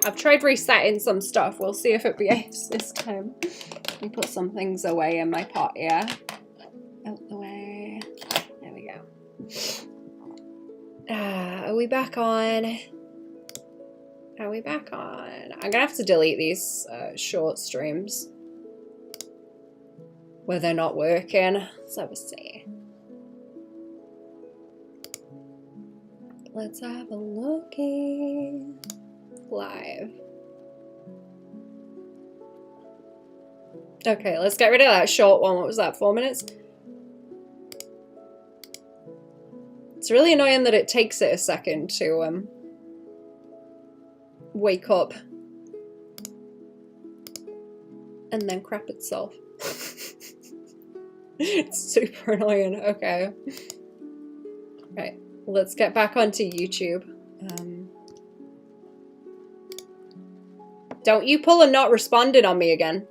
I've tried resetting some stuff. We'll see if it behaves this time. Let me put some things away in my pot, yeah? Out the way. There we go. Are we back on? Are we back on? I'm gonna have to delete these short streams where they're not working. Let's have a see. Let's have a looky. Live. Okay, let's get rid of that short one. What was that, 4 minutes? It's really annoying that it takes it a second to wake up and then crap itself. It's super annoying. Okay. Right, let's get back onto YouTube. Don't you pull a not responded on me again.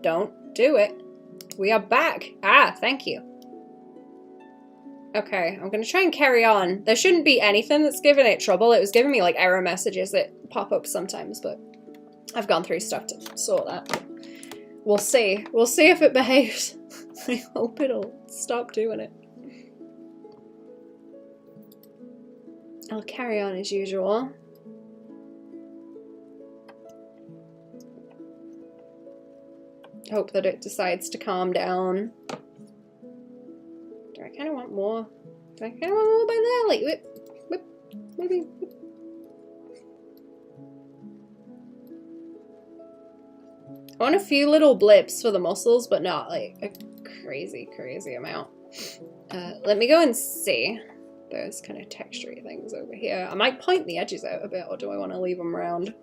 Don't do it. We are back. Ah, thank you. Okay, I'm gonna try and carry on. There shouldn't be anything that's giving it trouble. It was giving me like error messages that pop up sometimes, but I've gone through stuff to sort that. We'll see. We'll see if it behaves. I hope it'll stop doing it. I'll carry on as usual. Hope that it decides to calm down. Do I kind of want more? Do I kind of want more by there? Like, whip, whip, maybe. Whip. I want a few little blips for the muscles, but not like a crazy, crazy amount. Let me go and see those kind of textury things over here. I might point the edges out a bit, or do I want to leave them round?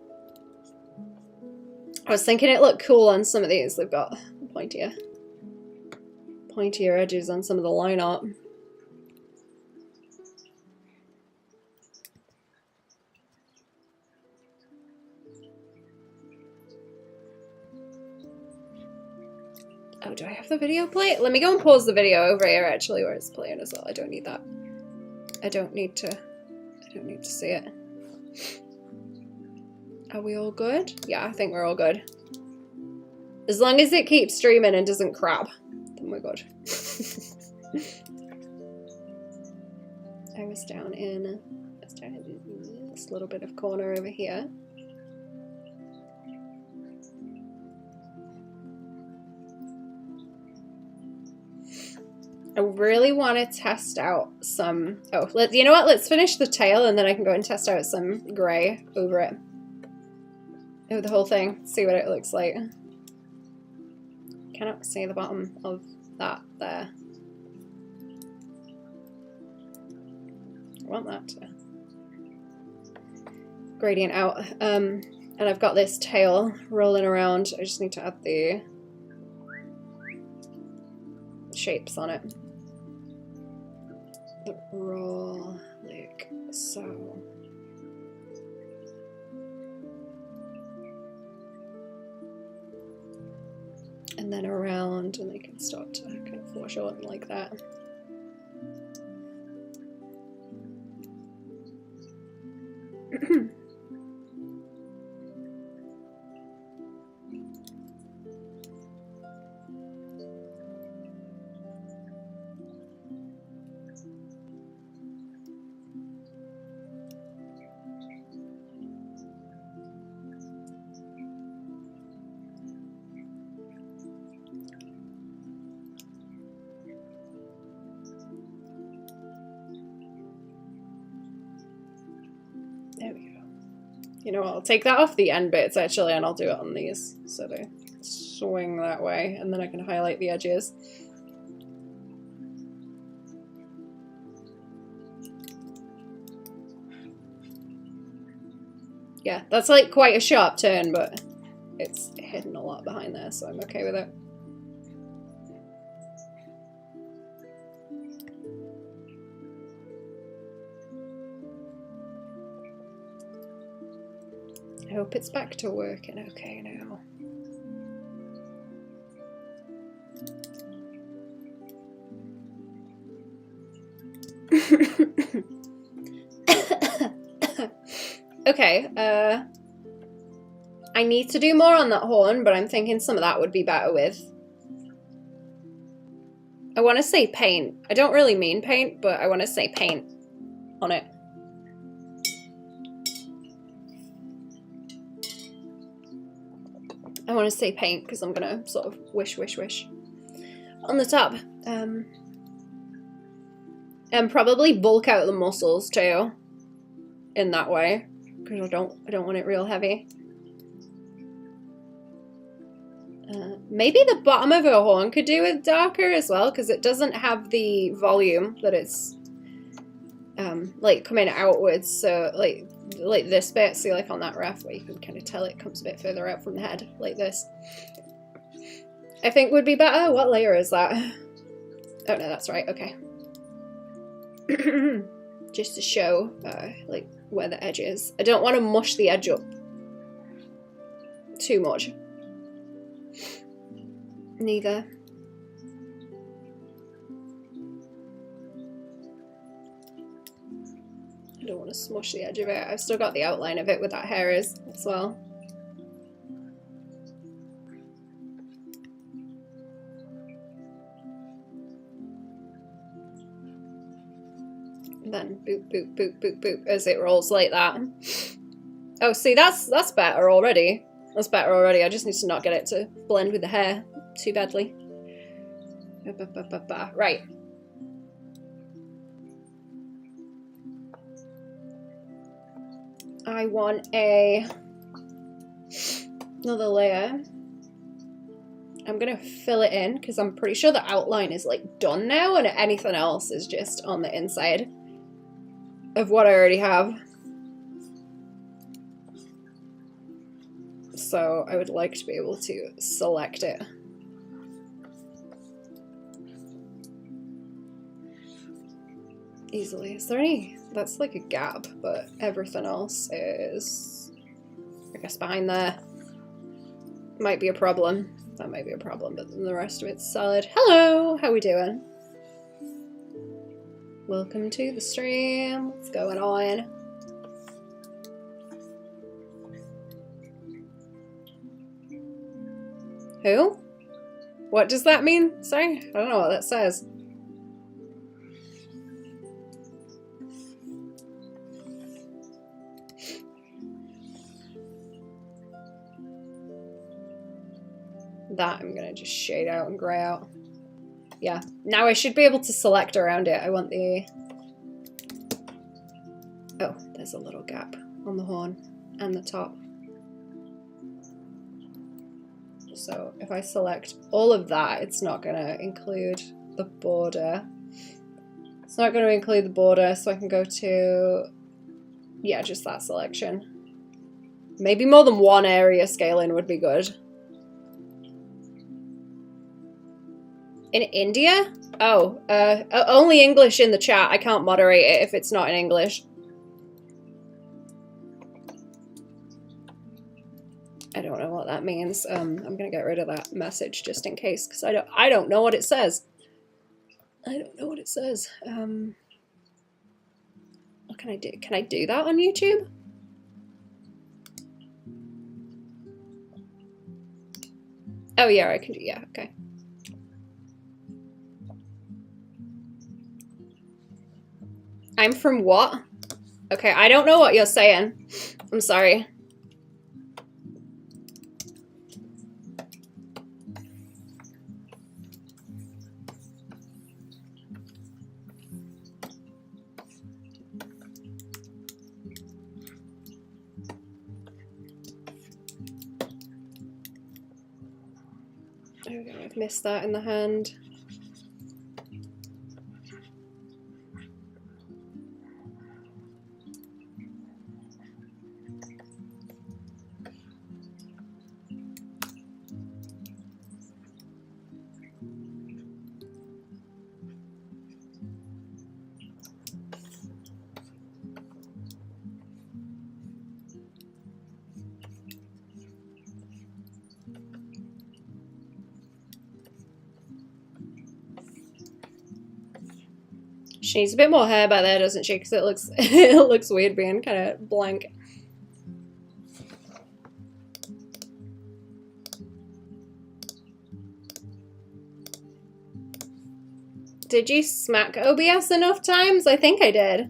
I was thinking it looked cool on some of these. They've got pointier edges on some of the line art. Oh, do I have the video play? Let me go and pause the video over here actually where it's playing as well. I don't need that. I don't need to see it. Are we all good? Yeah, I think we're all good. As long as it keeps streaming and doesn't crap, then we're good. I was down in this little bit of corner over here. I really want to test out some... Oh, you know what? Let's finish the tail and then I can go and test out some grey over it. Oh, the whole thing. See what it looks like. Cannot see the bottom of that there. I want that to gradient out. And I've got this tail rolling around. I just need to add the shapes on it. The roll like so. And then around, and they can start to kind of foreshorten like that. There we go. You know what, I'll take that off the end bits actually and I'll do it on these so they swing that way and then I can highlight the edges. Yeah, that's like quite a sharp turn, but it's hidden a lot behind there, so I'm okay with it. I hope it's back to working okay now. Okay, I need to do more on that horn, but I'm thinking some of that would be better with. I want to say paint. I don't really mean paint, but I want to say paint on it. I want to say paint because I'm going to sort of wish on the top. And probably bulk out the muscles too in that way because I don't want it real heavy. Maybe the bottom of her horn could do with darker as well because it doesn't have the volume that it's like coming outwards. So like this bit, see like on that ref where you can kind of tell it comes a bit further out from the head like this. I think would be better. What layer is that? Oh no, that's right. Okay. Just to show like where the edge is. I don't want to mush the edge up too much. Neither. I don't want to smush the edge of it. I've still got the outline of it with that hair as well. And then boop, boop, boop, boop, boop as it rolls like that. Oh, see, that's better already. That's better already. I just need to not get it to blend with the hair too badly. Right. I want another layer. I'm gonna fill it in because I'm pretty sure the outline is like done now and anything else is just on the inside of what I already have. So I would like to be able to select it. Easily. Is there any? That's like a gap, but everything else is, I guess, behind there. Might be a problem. That might be a problem, but then the rest of it's solid. Hello! How we doing? Welcome to the stream. What's going on? Who? What does that mean? Sorry? I don't know what that says. That I'm gonna just shade out and grey out. Yeah. Now I should be able to select around it. I want the... Oh, there's a little gap on the horn and the top. So if I select all of that, it's not going to include the border. It's not going to include the border, so I can go to, yeah, just that selection. Maybe more than one area scaling would be good. In India? Oh, only English in the chat. I can't moderate it if it's not in English. I don't know what that means. I'm gonna get rid of that message just in case, because I don't know what it says. I don't know what it says. What can I do? Can I do that on YouTube? Oh yeah, I can do, yeah, okay. I'm from what? Okay, I don't know what you're saying. I'm sorry. Okay, I've missed that in the hand. She needs a bit more hair back there, doesn't she? Because it looks it looks weird being kind of blank. Did you smack OBS enough times? I think I did.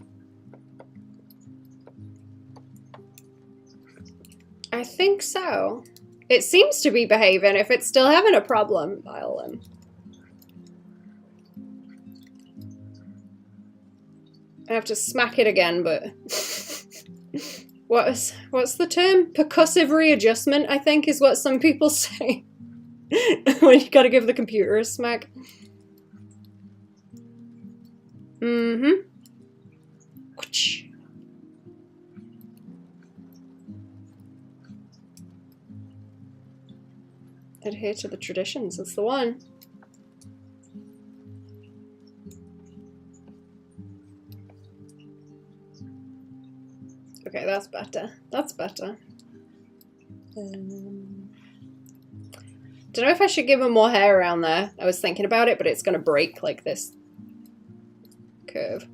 I think so. It seems to be behaving. If it's still having a problem, I'll I have to smack it again, but what's the term? Percussive readjustment, I think, is what some people say. When you gotta give the computer a smack. Mm-hmm. Adhere to the traditions, that's the one. Okay, that's better. That's better. Don't know if I should give him more hair around there. I was thinking about it, but it's gonna break like this curve.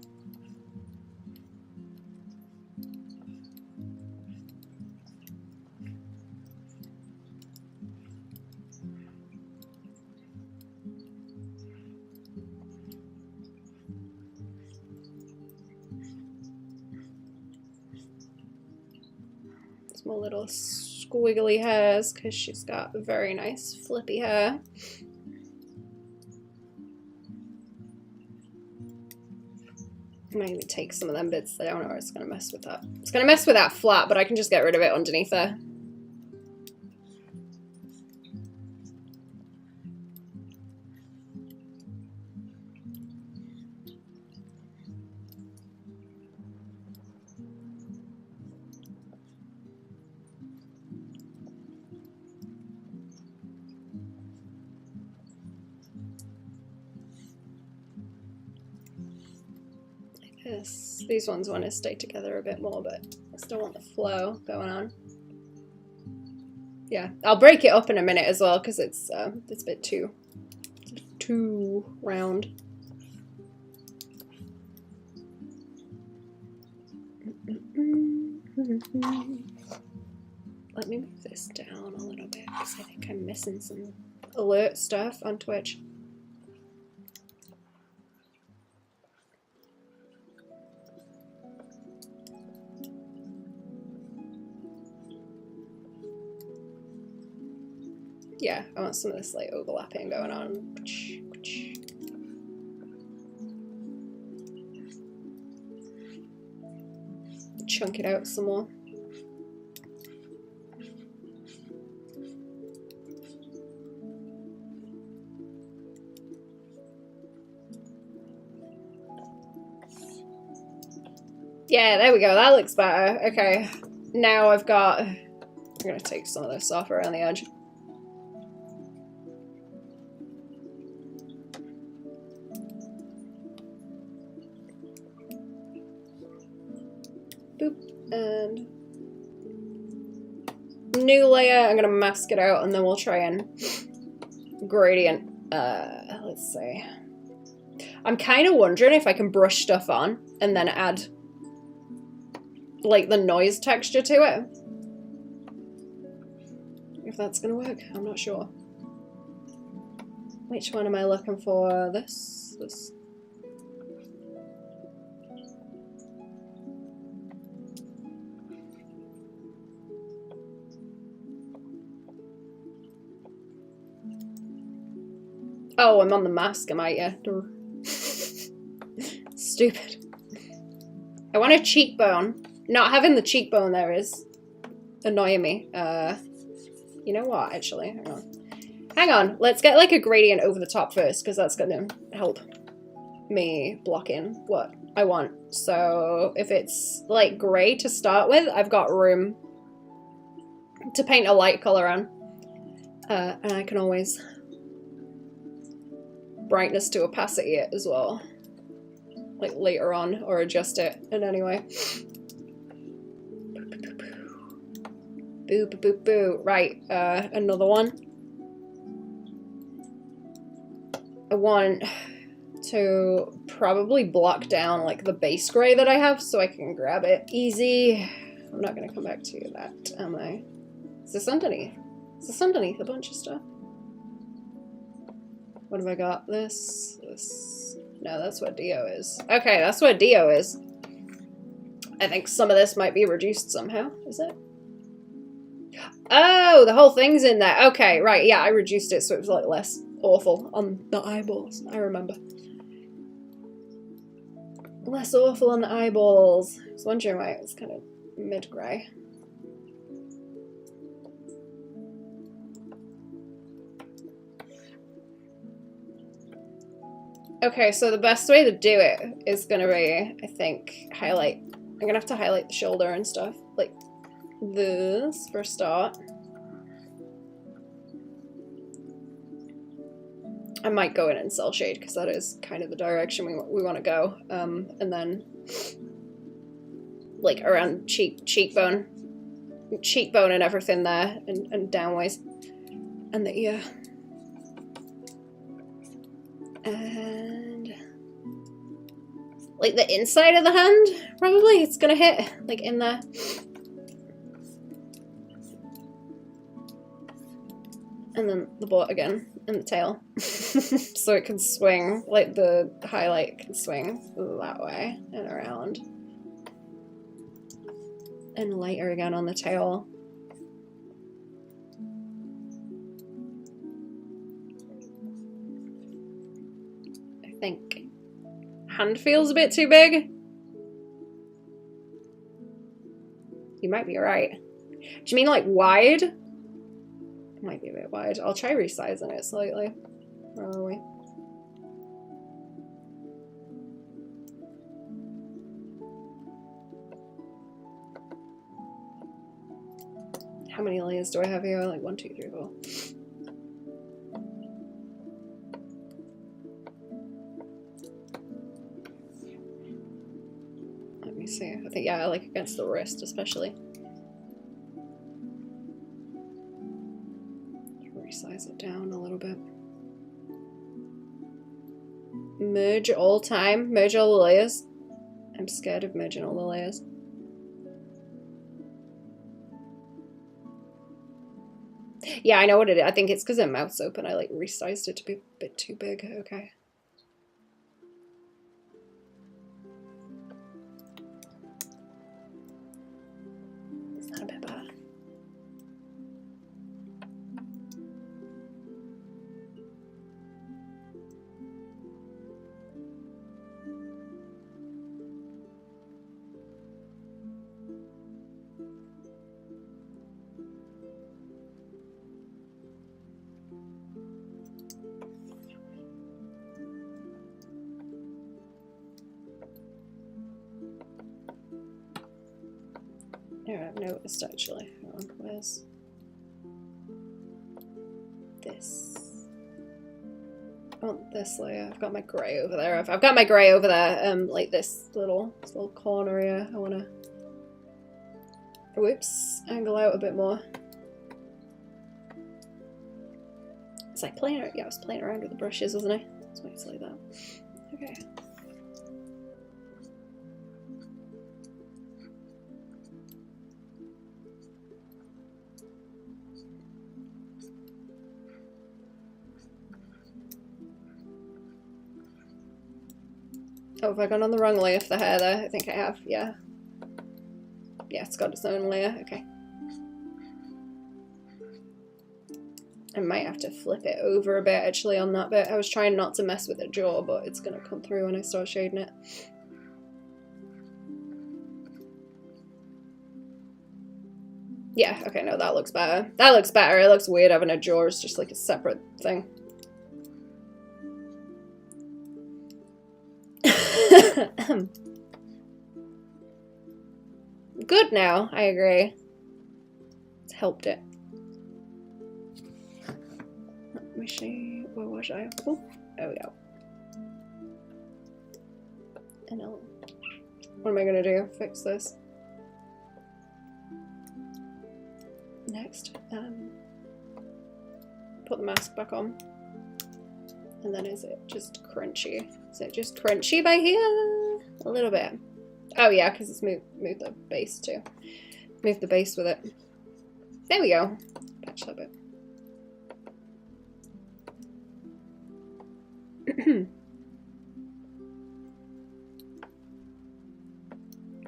Small little squiggly hairs because she's got very nice flippy hair. Maybe take some of them bits. I don't know. It's gonna mess with that. It's gonna mess with that flat, but I can just get rid of it underneath there. These ones want to stay together a bit more, but I still want the flow going on. Yeah, I'll break it up in a minute as well because it's a bit too round. Let me move this down a little bit because I think I'm missing some alert stuff on Twitch. Yeah, I want some of this like overlapping going on. Chunk it out some more. Yeah, there we go. That looks better. Okay, now I've got... I'm gonna take some of this off around the edge. Boop, and new layer. I'm gonna mask it out and then we'll try and gradient. Let's see. I'm kind of wondering if I can brush stuff on and then add like the noise texture to it. If that's gonna work, I'm not sure. Which one am I looking for? This. Oh, I'm on the mask, am I? Yeah. Stupid. I want a cheekbone. Not having the cheekbone there is annoying me. You know what, actually? Hang on. Hang on. Let's get like a gradient over the top first, because that's going to help me block in what I want. So if it's like grey to start with, I've got room to paint a light colour on. And I can always brightness to opacity it as well, like later on, or adjust it in any way. Boo, boo, boo, boo. Right, another one. I want to probably block down like the base gray that I have so I can grab it easy. I'm not gonna come back to that, am I? Is this underneath? Is this underneath a bunch of stuff? What have I got? This, No, that's what Dio is. Okay, that's what Dio is. I think some of this might be reduced somehow. Is it? Oh, the whole thing's in there. Okay, right. Yeah, I reduced it so it was like less awful on the eyeballs. I remember. Less awful on the eyeballs. I was wondering why it was kind of mid-grey. Okay, so the best way to do it is gonna be, I think, highlight. I'm gonna have to highlight the shoulder and stuff. Like this for a start. I might go in and cell shade because that is kind of the direction we want to go. And then like around cheekbone and everything there, and downways, and the ear, and like the inside of the hand. Probably it's gonna hit like in there. And then the butt again, and the tail. So it can swing, like the highlight can swing that way and around. And lighter again on the tail. I think hand feels a bit too big. You might be right. Do you mean like wide? It might be a bit wide. I'll try resizing it slightly. Where are we? How many layers do I have here? Like 1, 2, 3, 4. Let me see. I think, yeah, like against the wrist especially. Resize it down a little bit. Merge all time. Merge all the layers. I'm scared of merging all the layers. Yeah, I know what it is. I think it's because their mouth's open. I like resized it to be a bit too big. Okay. Is that a bit bad? Yeah, I've noticed actually. Hang on, where's this? Oh, this layer. I've got my grey over there. I've got my grey over there. Like this little corner here. I wanna, whoops, angle out a bit more. It's like playing. Yeah, I was playing around with the brushes, wasn't I? That's why it's like that. Okay. Oh, have I gone on the wrong layer for the hair there? I think I have, yeah. Yeah, it's got its own layer, okay. I might have to flip it over a bit actually on that bit. I was trying not to mess with the jaw, but it's gonna come through when I start shading it. Yeah, okay, no, that looks better. That looks better. It looks weird having a jaw as just like a separate thing. Good now, I agree. It's helped it. Let me see, where was I? Oh, there we go. And I'll, what am I gonna do? Fix this. Next, put the mask back on. And then is it just crunchy? Is it just crunchy by here? A little bit. Oh yeah, because it's moved the base too. Move the base with it. There we go. Patch that bit.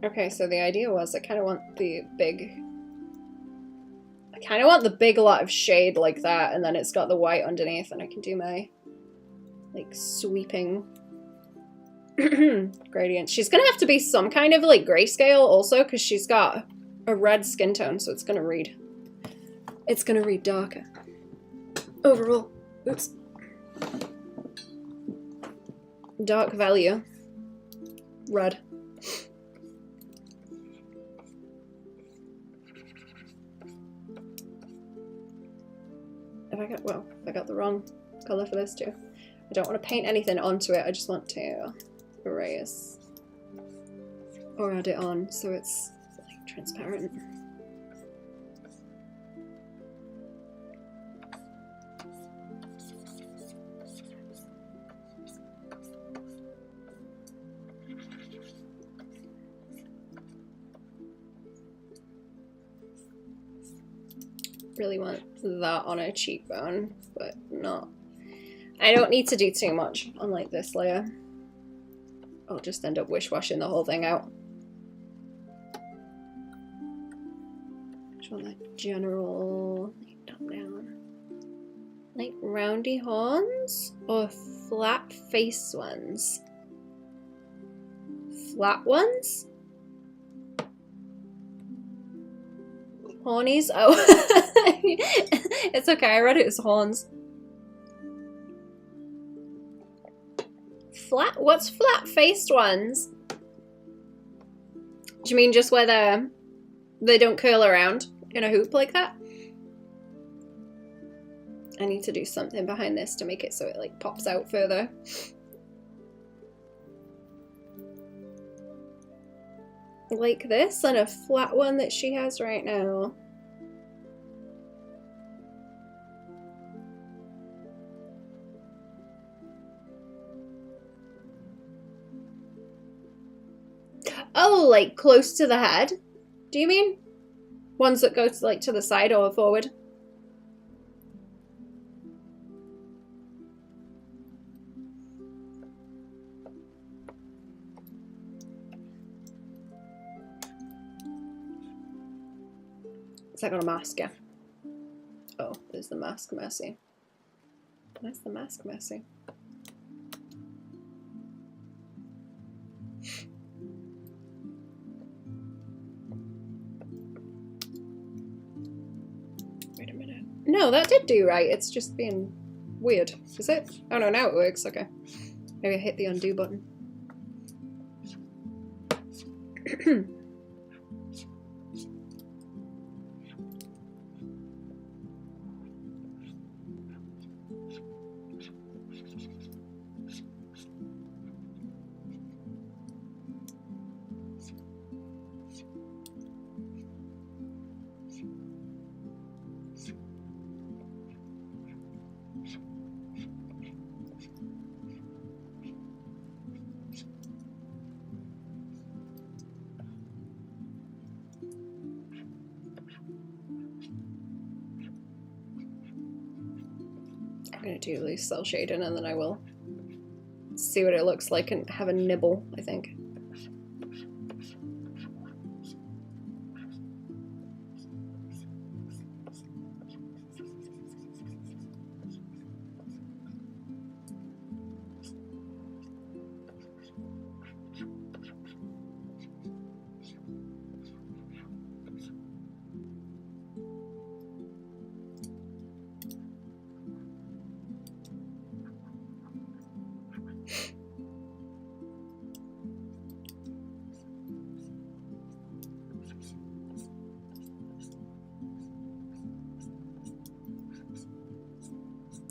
Okay, so the idea was I kind of want the big... I kind of want the big lot of shade like that, and then it's got the white underneath, and I can do my, like, sweeping gradient. She's gonna have to be some kind of, like, grayscale also, because she's got a red skin tone, so it's gonna read... It's gonna read darker. Overall. Oops. Dark value. Red. If I got the wrong colour for this too. I don't want to paint anything onto it, I just want to erase or add it on so it's like transparent. Really want that on a cheekbone, but not. I don't need to do too much on like this layer. I'll just end up wish-washing the whole thing out. Just want that general down. Like roundy horns or flat face ones? Flat ones? Hornies? Oh. It's okay, I read it as horns. Flat? What's flat-faced ones? Do you mean just where they don't curl around in a hoop like that? I need to do something behind this to make it so it like pops out further. Like this and a flat one that she has right now. Oh, like close to the head? Do you mean? Ones that go to, like to the side or forward? Is that got a mask? Yeah. Oh, there's the mask messy. Where's the mask messy? Wait a minute. No, that did do right. It's just being weird. Is it? Oh no, now it works. Okay. Maybe I hit the undo button. I'm gonna do loose cell shading and then I will see what it looks like and have a nibble, I think.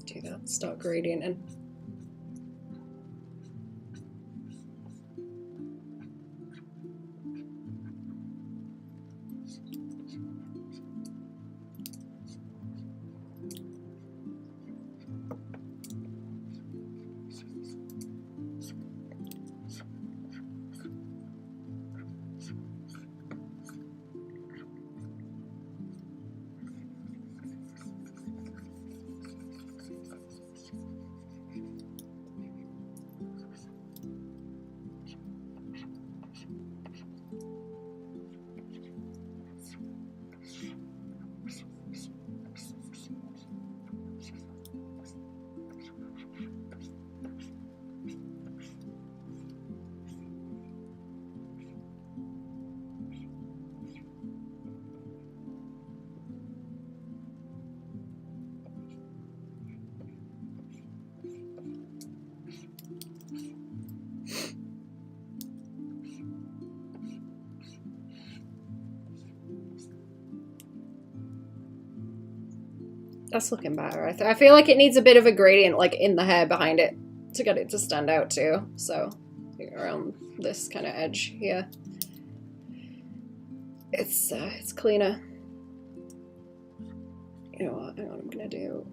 Do that, start gradient. That's looking better. I feel like it needs a bit of a gradient, like in the hair behind it, to get it to stand out too. So around this kind of edge here, it's cleaner. You know what? Hang on, I'm gonna do.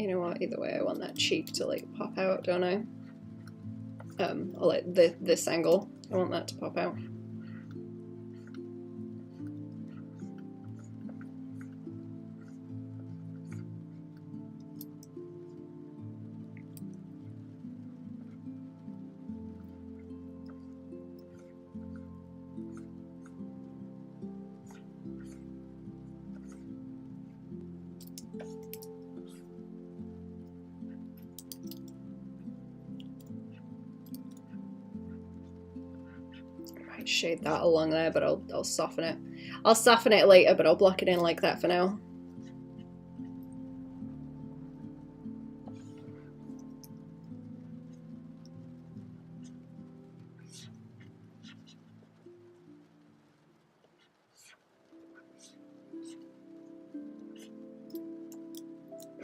You know what? Either way, I want that cheek to like pop out, don't I? Or like this angle. I want that to pop out. Shade that along there, but I'll soften it. I'll soften it later, but I'll block it in like that for now.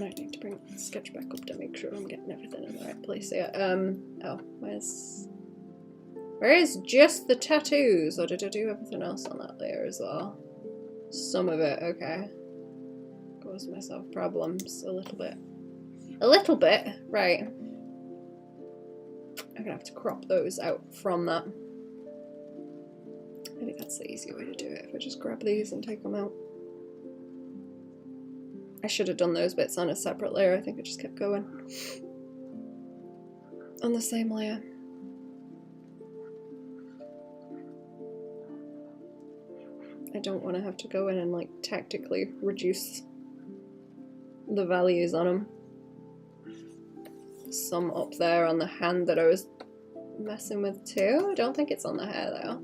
I need to bring the sketch back up to make sure I'm getting everything in the right place here. Oh, where's just the tattoos? Or did I do everything else on that layer as well? Some of it, okay. Caused myself problems a little bit. A little bit, right. I'm gonna have to crop those out from that. I think that's the easier way to do it, if I just grab these and take them out. I should have done those bits on a separate layer. I think I just kept going on the same layer. I don't want to have to go in and like tactically reduce the values on them. Some up there on the hand that I was messing with too. I don't think it's on the hair though.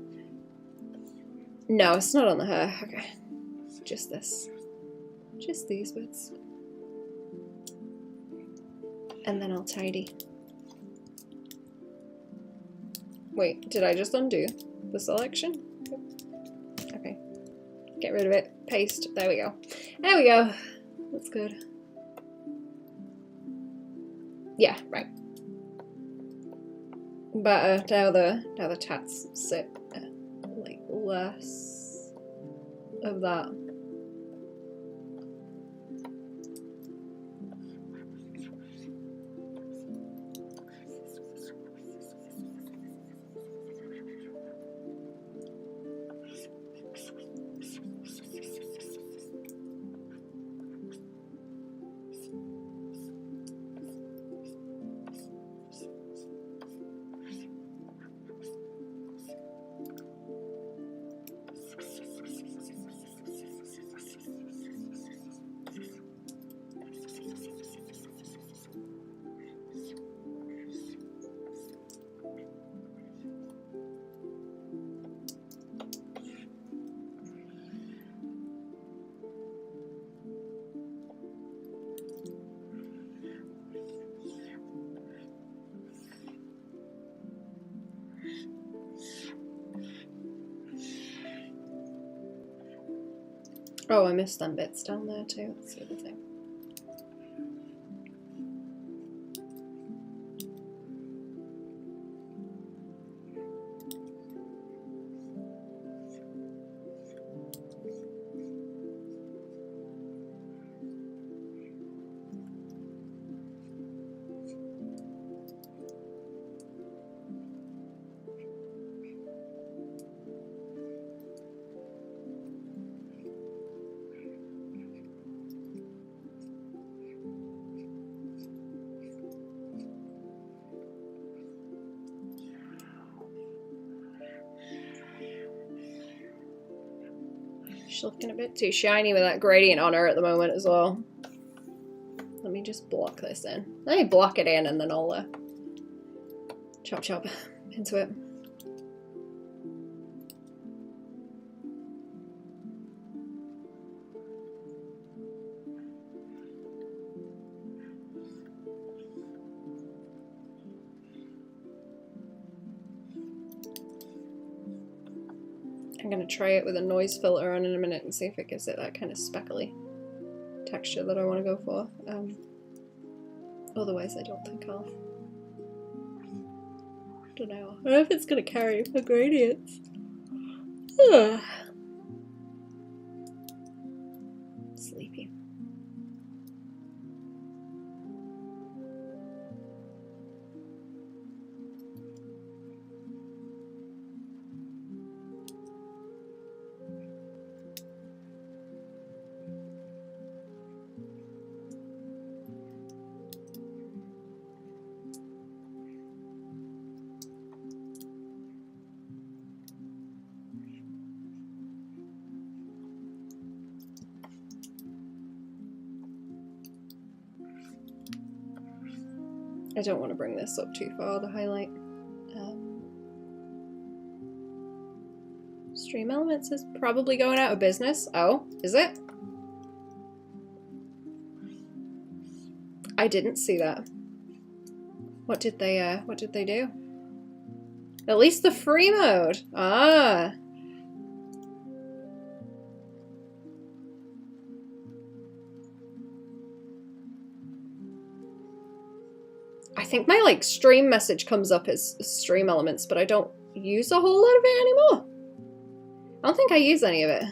No, it's not on the hair. Okay, just this. Just these bits. And then I'll tidy. Wait, did I just undo the selection? Okay. Get rid of it. Paste. There we go. There we go. That's good. Yeah, right. But now the tats sit like less of that. Oh, I missed them bits down there too. That's the other thing. She's looking a bit too shiny with that gradient on her at the moment as well. Let me just block this in. Let me block it in and then I'll chop chop into it. I'm going to try it with a noise filter on in a minute and see if it gives it that kind of speckly texture that I want to go for. Otherwise I don't think I'll... I don't know if it's going to carry the gradients. Sleepy. I don't want to bring this up too far, the highlight. Stream Elements is probably going out of business. Oh, is it? I didn't see that. What did they do? At least the free mode. Ah. I think my like stream message comes up as Stream Elements, but I don't use a whole lot of it anymore. I don't think I use any of it.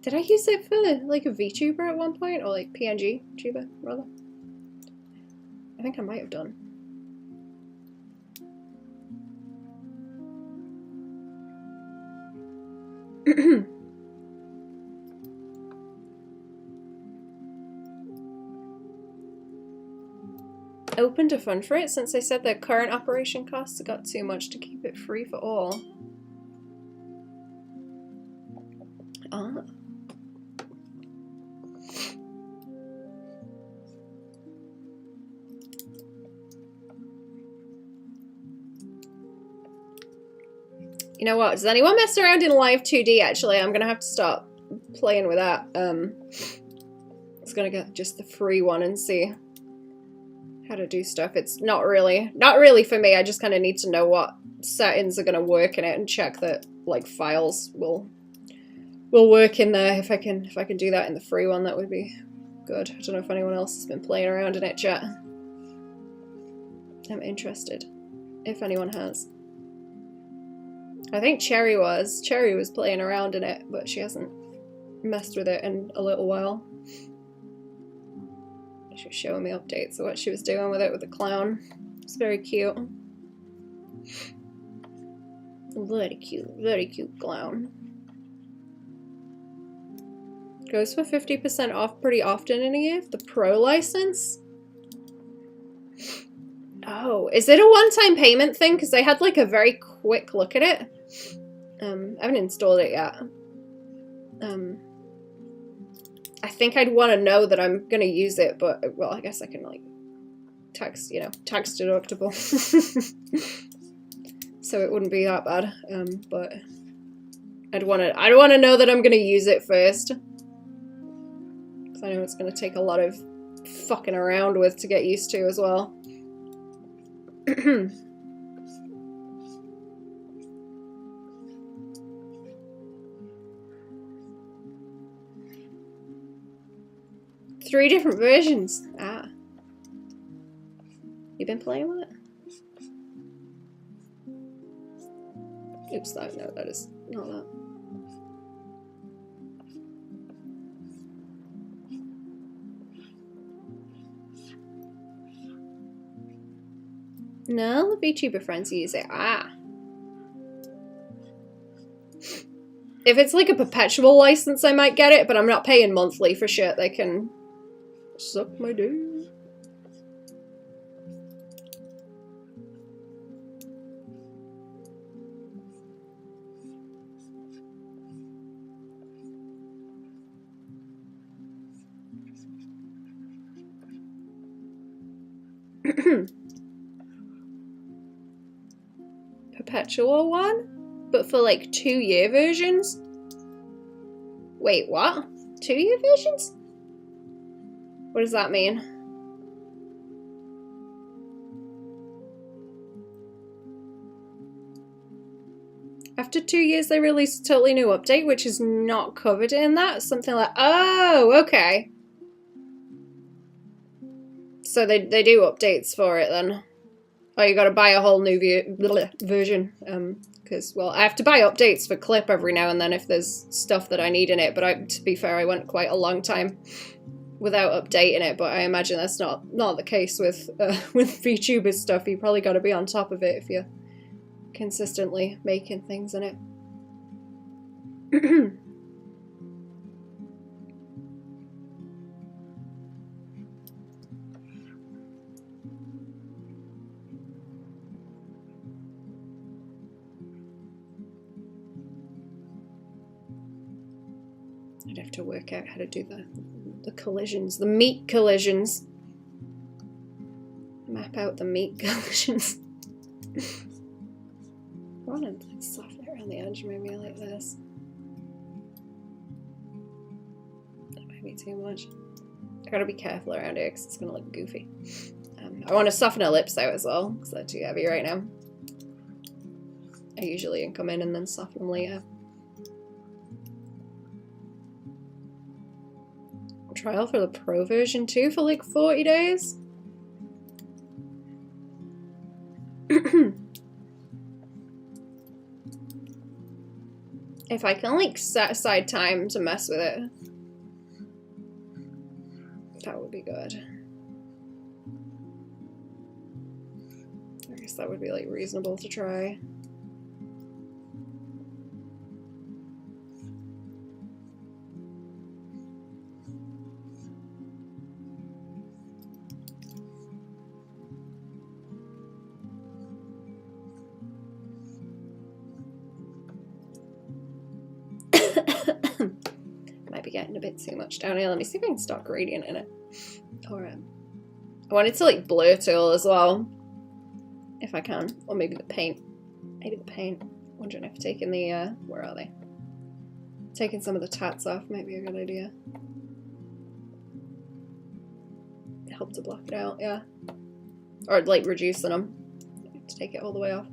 Did I use it for like a VTuber at one point, or like PNG tuber rather? I think I might have done. Open to fund for it since they said their current operation costs got too much to keep it free for all. Ah. You know what? Does anyone mess around in Live 2D actually? I'm gonna have to start playing with that. It's gonna get just the free one and see how to do stuff. It's not really for me. I just kind of need to know what settings are going to work in it and check that like files will work in there. If I can do that in the free one, that would be good. I don't know if anyone else has been playing around in it, chat. I'm interested if anyone has. I think Cherry was playing around in it, but she hasn't messed with it in a little while. She was showing me updates of what she was doing with it with the clown. It's very cute. Very cute clown. Goes for 50% off pretty often in a year. The Pro license? Oh, is it a one-time payment thing? Because I had like a very quick look at it. I haven't installed it yet. I think I'd want to know that I'm gonna use it, but well, I guess I can like tax deductible, so it wouldn't be that bad. But I'd want to know that I'm gonna use it first, because I know it's gonna take a lot of fucking around with to get used to as well. 3 different versions. Ah. You been playing with it? Oops, no, that is not that. No, the VTuber friends use it. Ah. If it's like a perpetual license, I might get it, but I'm not paying monthly for shit. They can suck my dick. Perpetual one? But for like 2-year versions? Wait, what? 2-year versions? What does that mean? After 2 years, they released a totally new update, which is not covered in that. Something like, oh, okay. So they do updates for it then. Oh, you gotta buy a whole new version. Because, well, I have to buy updates for Clip every now and then if there's stuff that I need in it. But to be fair, I went quite a long time without updating it. But I imagine that's not the case with VTuber stuff. You probably gotta be on top of it if you're consistently making things in it. I'd have to work out how to do the collisions, the meat collisions. Map out the meat collisions. I want to soften it around the edge, maybe like this. That might be too much. I gotta be careful around here because it's gonna look goofy. I want to soften her lips out as well because they're too heavy right now. I usually come in and then soften them later. Trial for the pro version too for like 40 days. If I can like set aside time to mess with it, that would be good. I guess that would be like reasonable to try. Might be getting a bit too much down here. Let me see if I can start gradient in it. Alright. I wanted to like blur tool as well. If I can. Or maybe the paint. Maybe the paint. Wondering if taking the where are they? Taking some of the tats off might be a good idea. Help to block it out, yeah. Or like reducing them. To take it all the way off.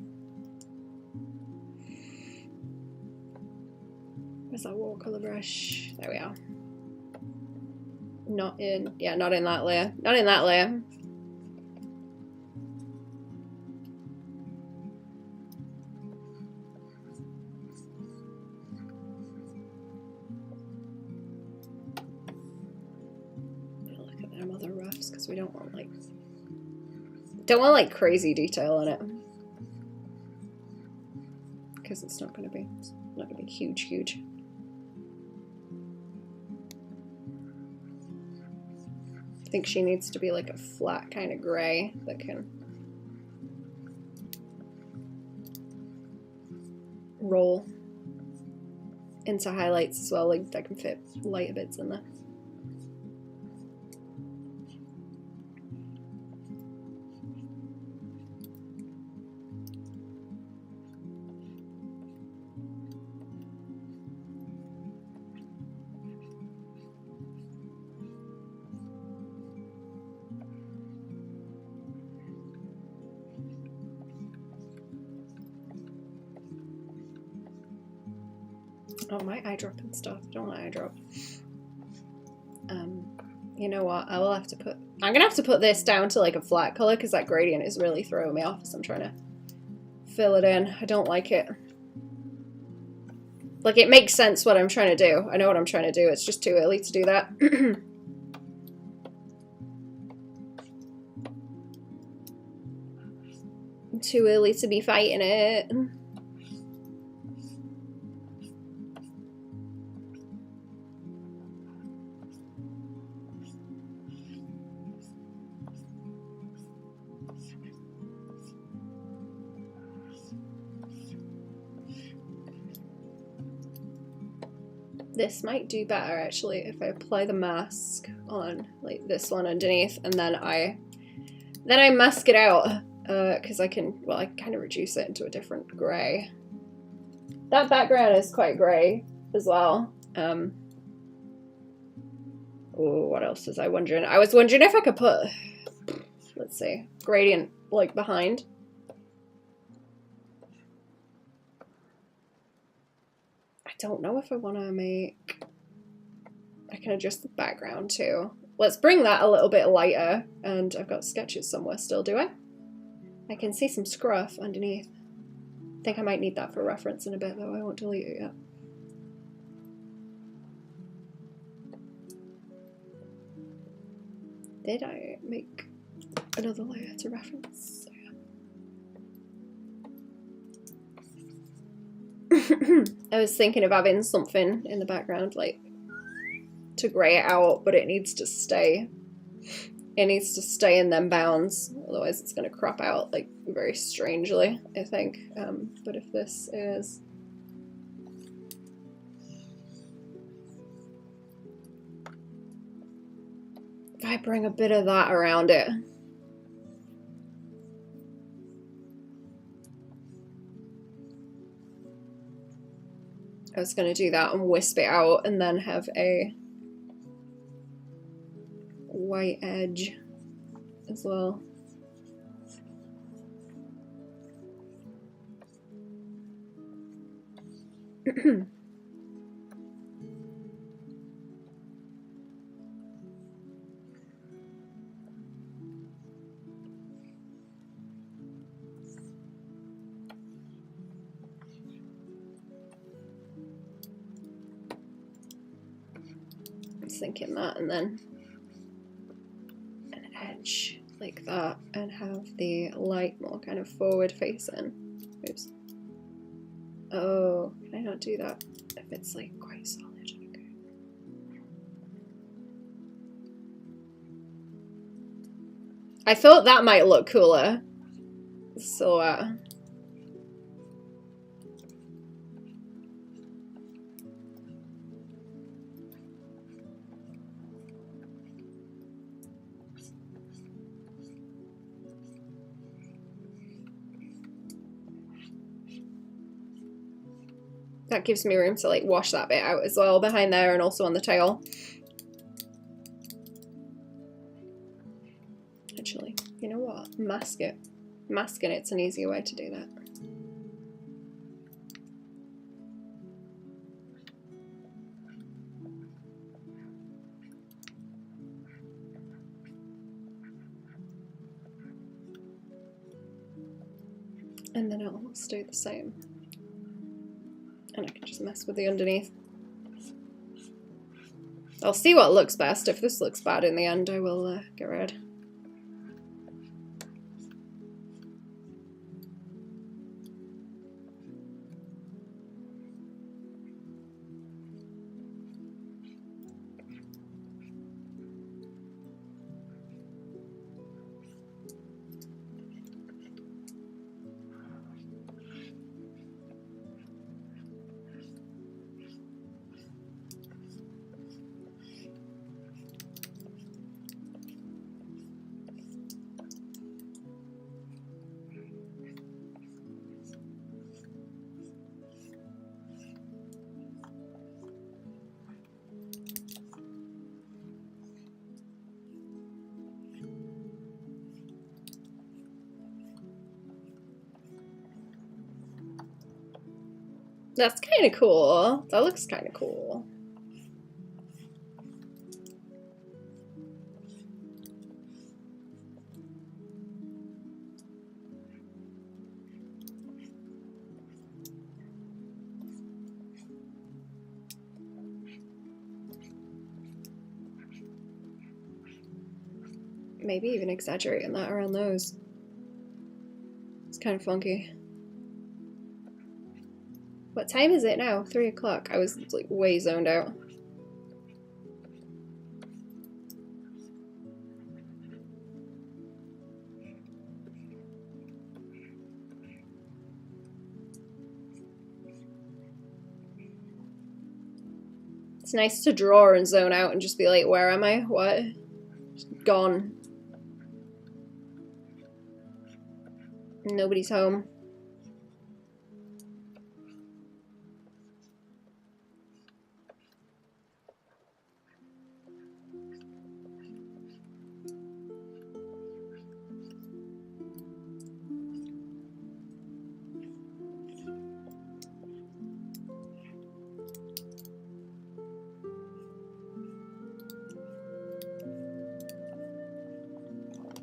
Where's that watercolor brush? There we are. Not in, yeah, not in that layer. Not in that layer. Look at them other roughs because we don't want like crazy detail in it. Because it's not gonna be huge. I think she needs to be like a flat kind of gray that can roll into highlights as well, like that can fit lighter bits in there. Oh, my eye drop and stuff. Don't want eye drop. You know what? I will have to put... I'm gonna have to put this down to like a flat color because that gradient is really throwing me off as I'm trying to fill it in. I don't like it. Like, it makes sense what I'm trying to do. I know what I'm trying to do. It's just too early to do that. Too early to be fighting it. This might do better actually if I apply the mask on like this one underneath and then I Then I mask it out, because I can, well, I kind of reduce it into a different grey. That background is quite grey as well. Oh, what else was I wondering? I was wondering if I could put, let's see, gradient, like, behind. I don't know if I want to make... I can adjust the background too. Let's bring that a little bit lighter. And I've got sketches somewhere still, do I? I can see some scruff underneath. I think I might need that for reference in a bit, though. I won't delete it yet. Did I make another layer to reference? Yeah. I was thinking of having something in the background, like, to grey it out, but it needs to stay. It needs to stay in them bounds, otherwise it's going to crop out, like, very strangely, I think. But if this is... if I bring a bit of that around it... I was going to do that and wisp it out and then have a white edge as well. Thinking that, and then an edge like that, and have the light more kind of forward facing. Oops. Oh, can I not do that if it's like quite solid? Okay. I thought that might look cooler. So that gives me room to like wash that bit out as well behind there and also on the tail. Actually, you know what? Mask it. Masking it's an easier way to do that. And then it'll stay the same. And I can just mess with the underneath. I'll see what looks best. If this looks bad in the end, I will get rid. That's kind of cool. That looks kind of cool. Maybe even exaggerating that around those. It's kind of funky. What time is it now? 3 o'clock. I was like way zoned out. It's nice to draw and zone out and just be like, where am I? What? Just gone. Nobody's home.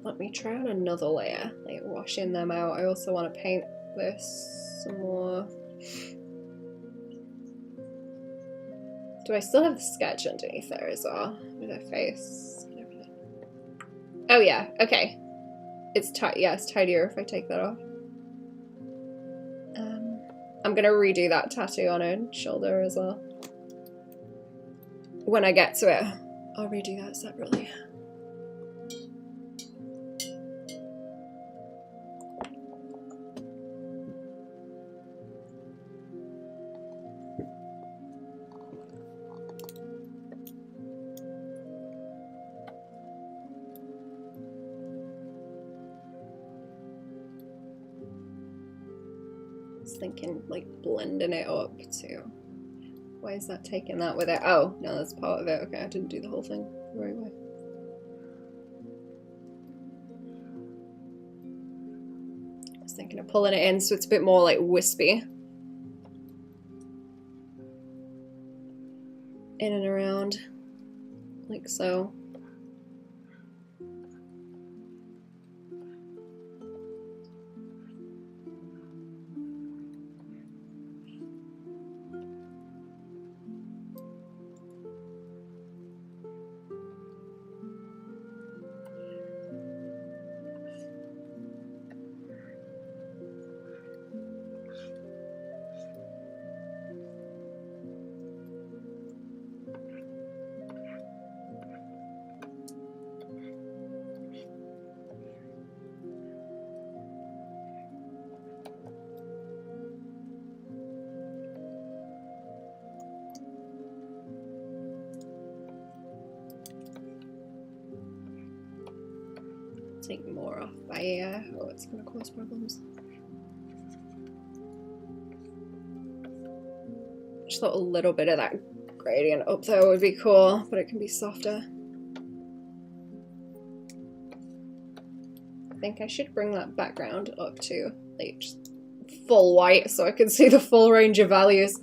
Let me try on another layer, like washing them out. I also want to paint this some more. Do I still have the sketch underneath there as well? With her face and everything. Oh yeah, okay. It's it's tidier if I take that off. I'm gonna redo that tattoo on her shoulder as well. When I get to it, I'll redo that separately. Thinking like blending it up too. Why is that taking that with it? Oh no, that's part of it. Okay, I didn't do the whole thing the right way. I was thinking of pulling it in so it's a bit more like wispy. In and around, like so. Take more off by ear, or it's going to cause problems. Just thought a little bit of that gradient up there would be cool, but it can be softer. I think I should bring that background up to like just full white so I can see the full range of values.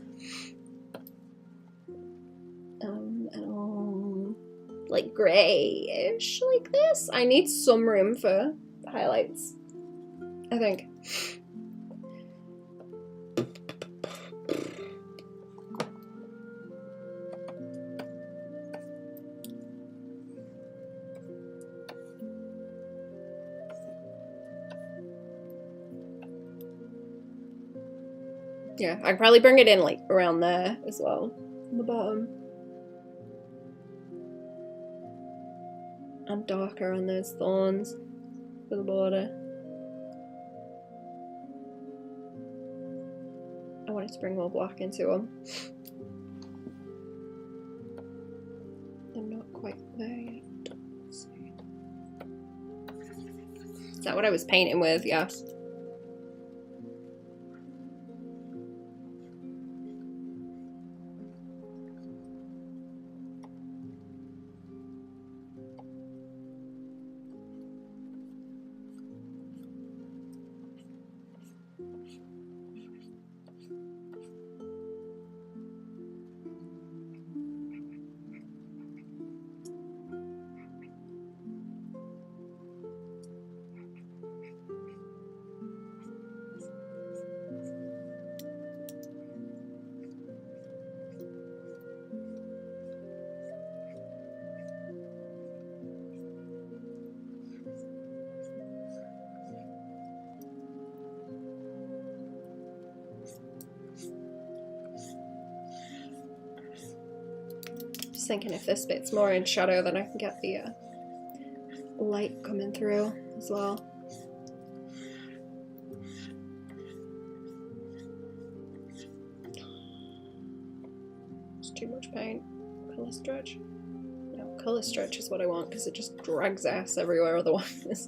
Like grayish like this. I need some room for highlights, I think. Yeah, I can probably bring it in like around there as well, on the bottom. And darker on those thorns for the border. I wanted to bring more black into them. I'm not quite there yet. Let's see. Is that what I was painting with? Yes. Just thinking if this bit's more in shadow, then I can get the light coming through as well. It's too much paint. Color stretch. No, color stretch is what I want because it just drags ass everywhere otherwise.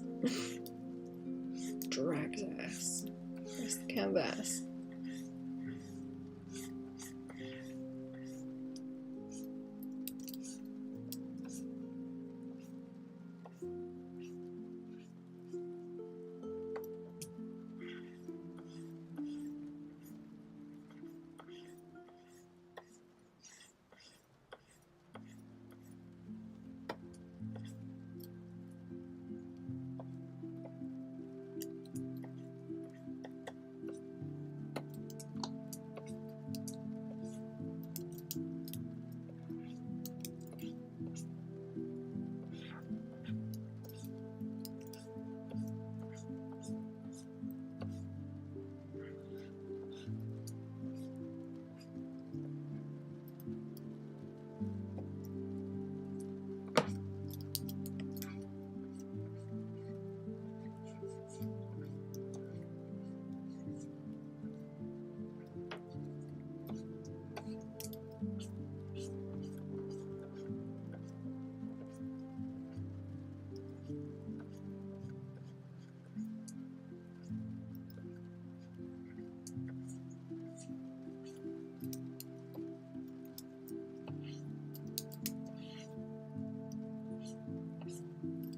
Drags ass. canvas.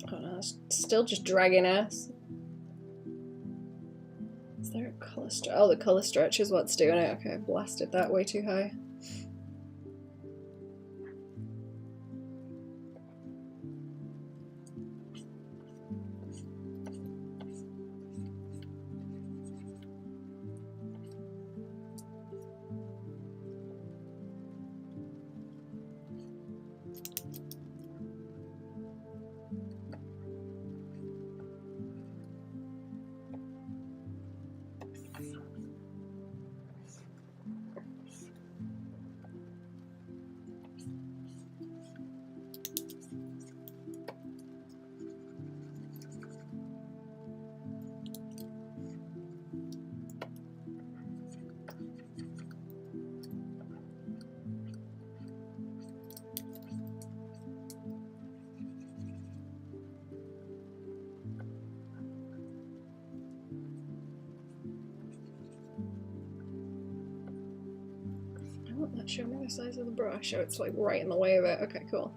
Oh no, it's still just dragging ass. Is there a colour stretch? Oh, the colour stretch is what's doing it. Okay, I blasted that way too high. Not show me the size of the brush. Oh, it's like right in the way of it. Okay, cool.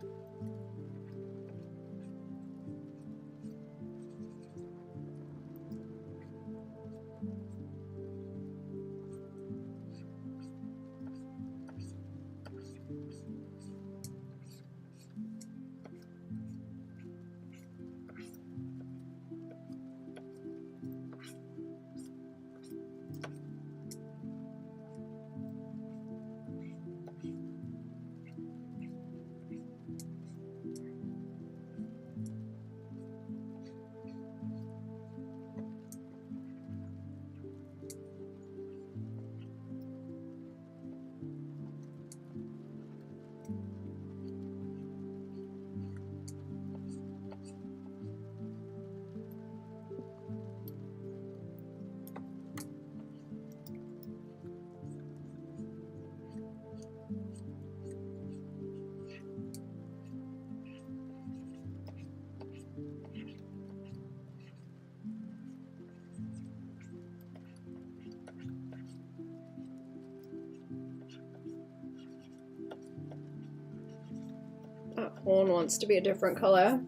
That horn wants to be a different colour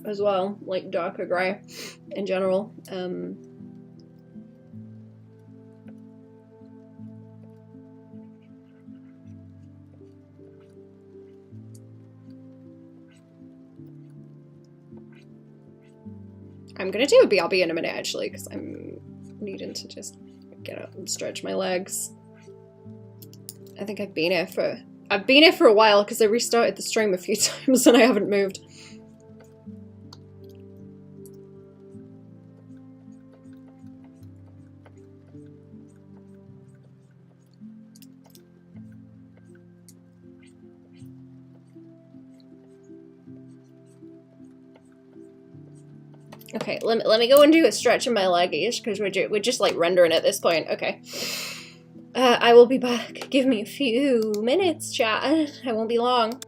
as well, like darker grey in general. I'm gonna do a BRB in a minute actually, because I'm needing to just get up and stretch my legs. I think I've been here for a while because I restarted the stream a few times and I haven't moved. Okay, let me go and do a stretch in my leggies because we're just like rendering at this point. Okay. I will be back. Give me a few minutes, chat. I won't be long.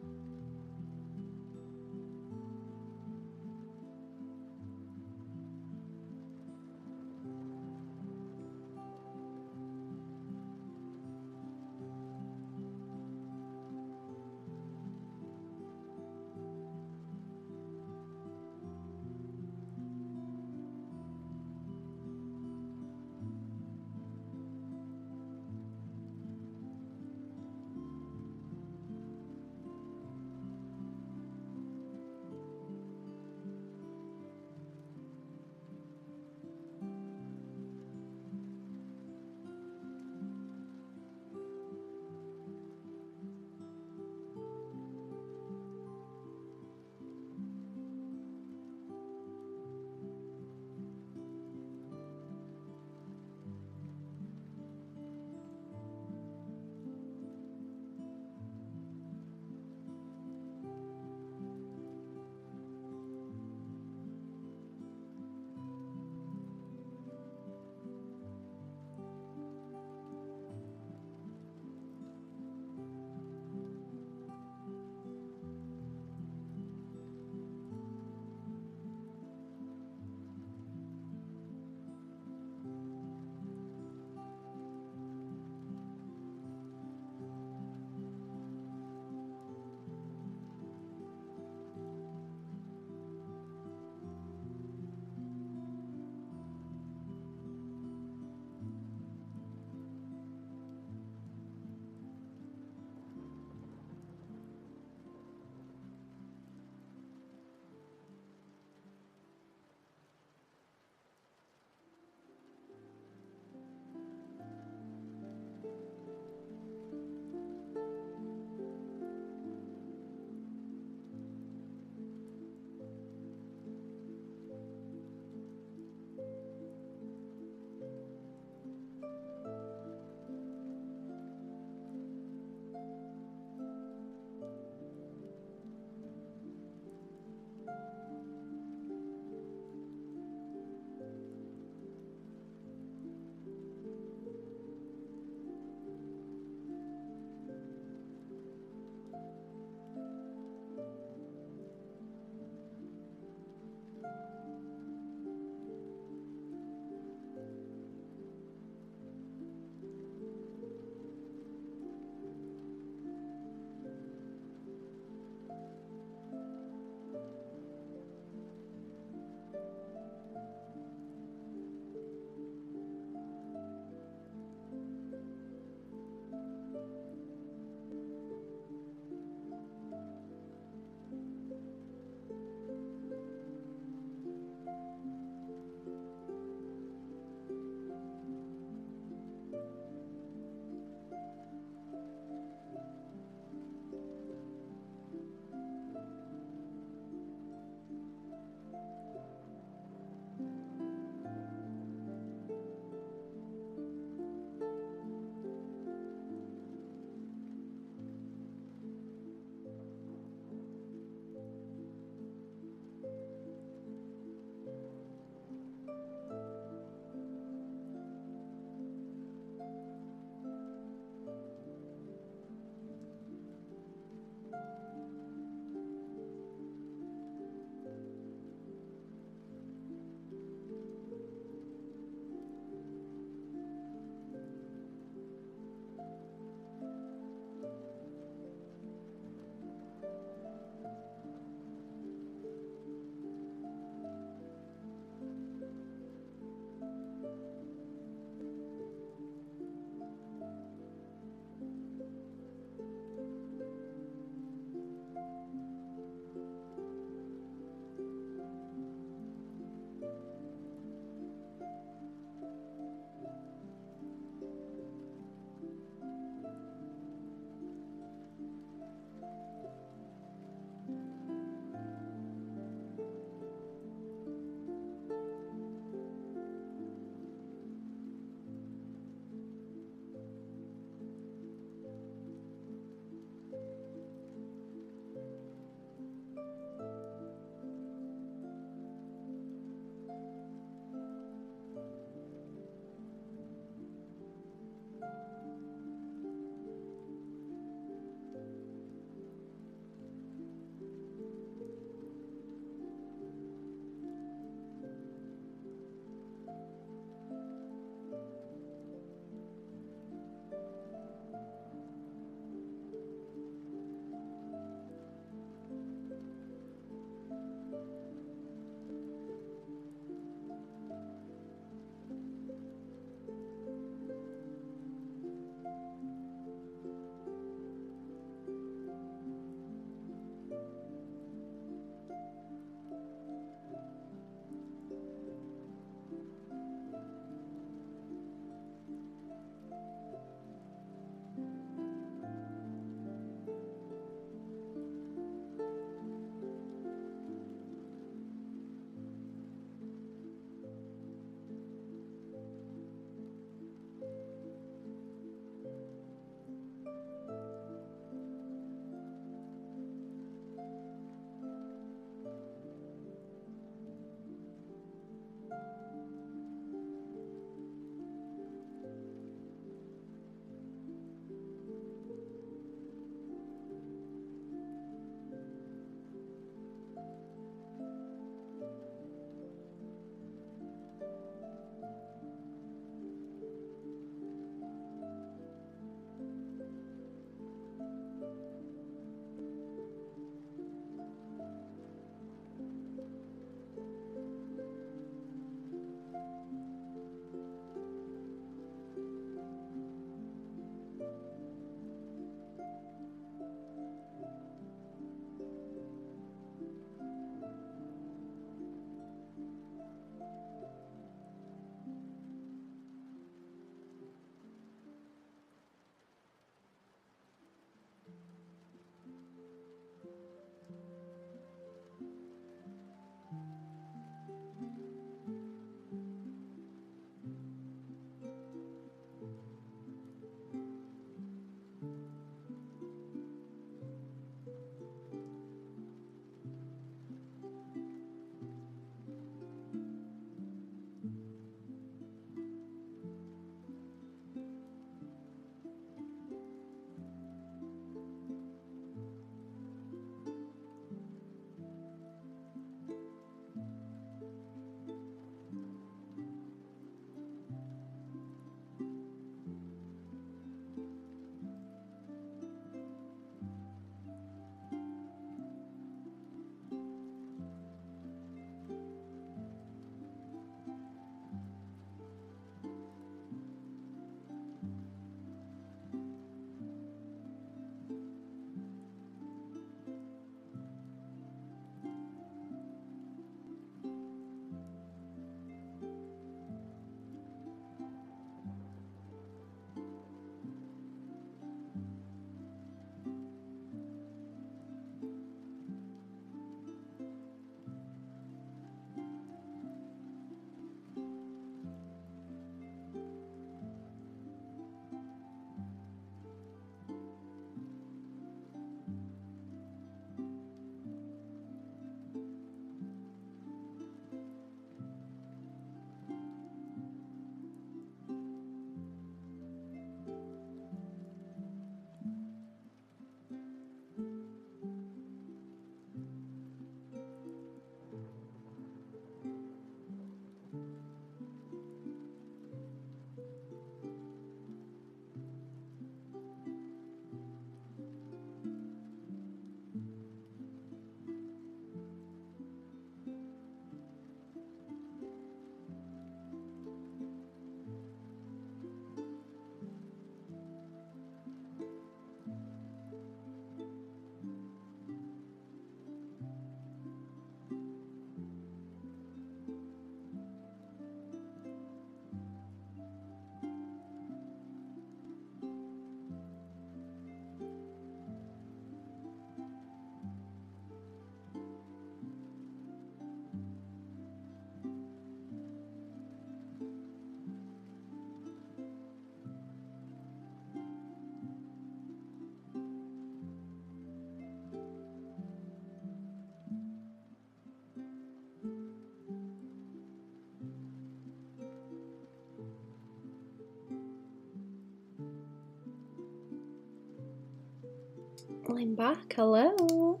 I'm back. Hello.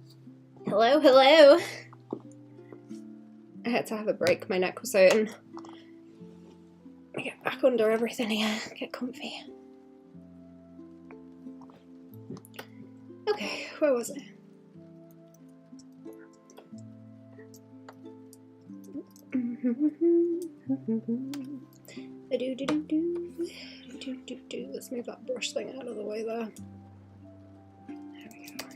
Hello, hello. I had to have a break. My neck was hurting. Get back under everything here. Get comfy. Okay, where was I? Let's move that brush thing out of the way there. There we go.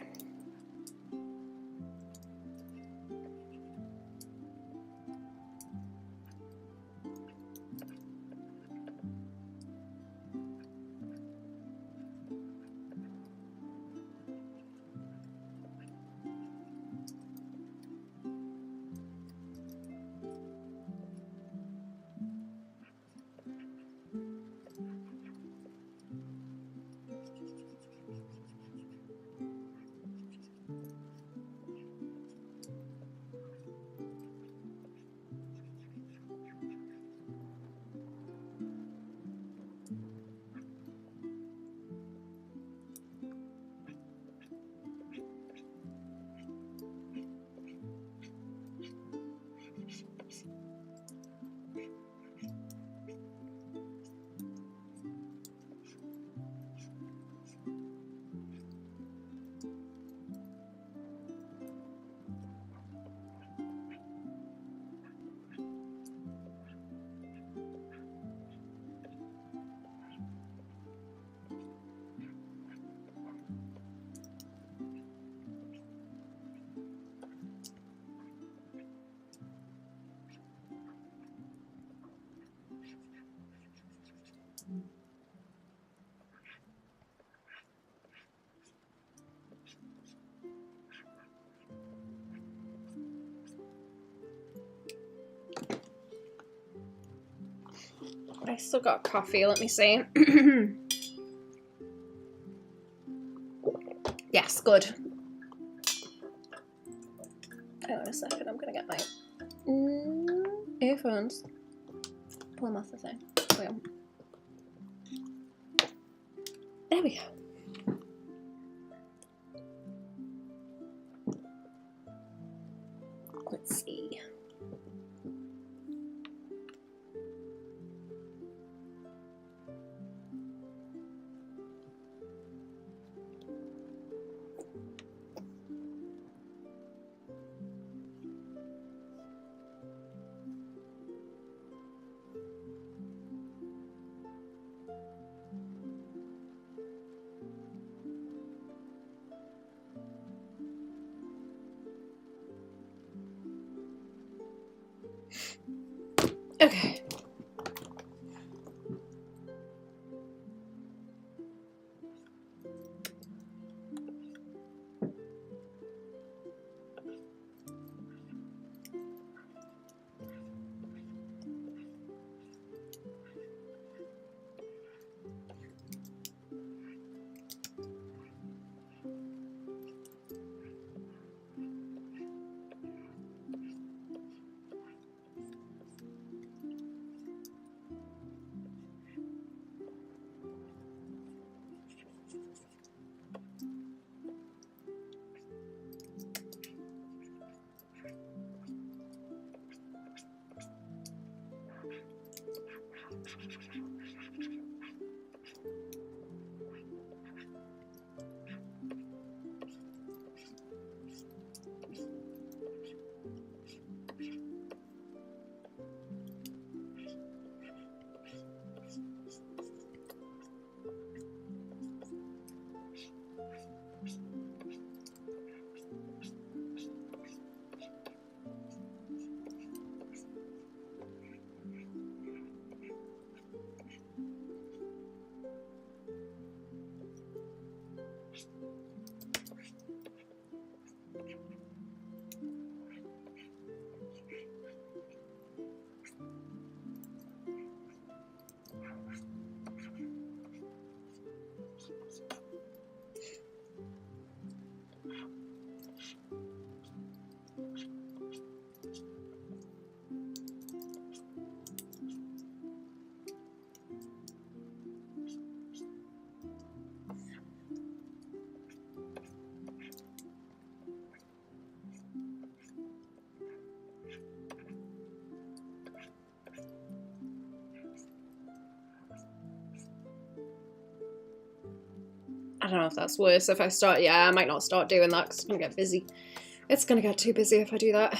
I still got coffee, let me see. Yes, good. Hang on a second, I'm gonna get my earphones. Pull them off the thing. There we go. Let's see. don't know if that's worse if I start. Yeah, I might not start doing that because it's gonna get busy. It's gonna get too busy if I do that.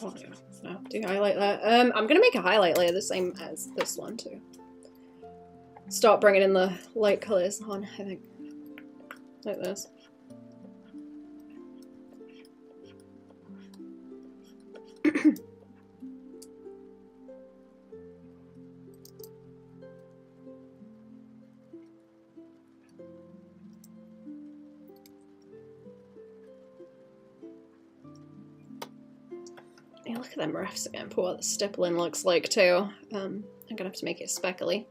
Oh yeah, no, do highlight that. I'm gonna make a highlight layer the same as this one too. Start bringing in the light colors on, I think, like this. Yeah, look at them refs again for what the stippling looks like too. I'm gonna have to make it speckly.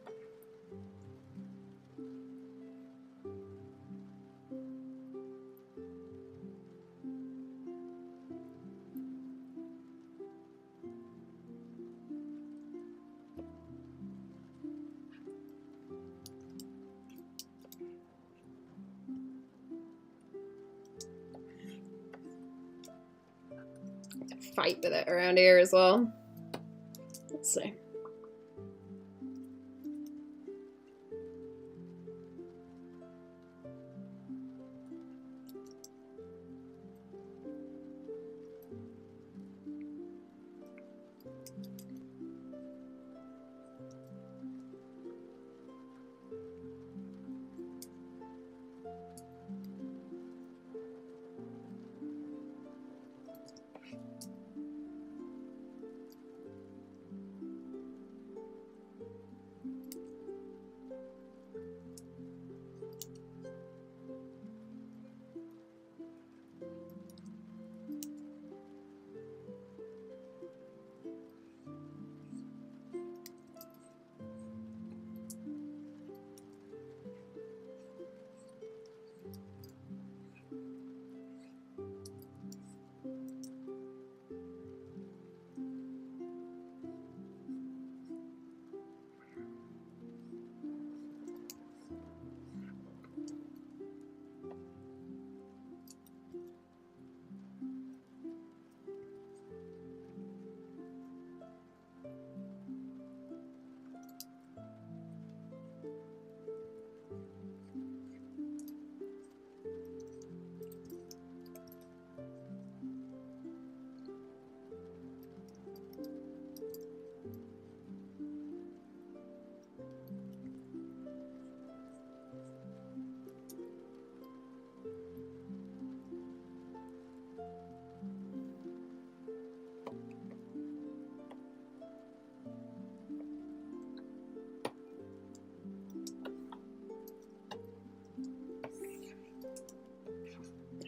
Fight with it around here as well. Let's see.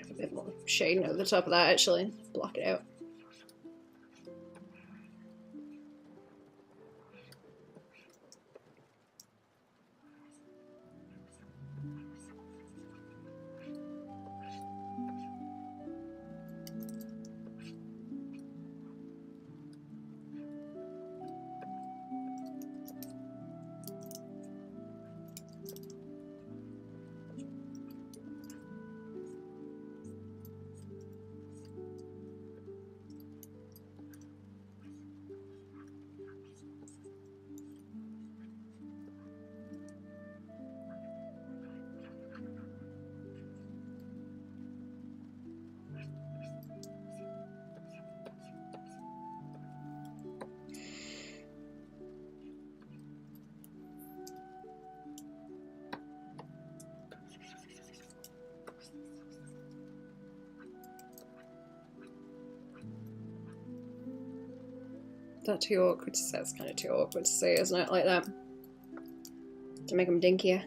A bit more shading over the top of that actually. Block it out. Is that too awkward to say? It's kind of too awkward to say, isn't it? Like that. To make them dinkier.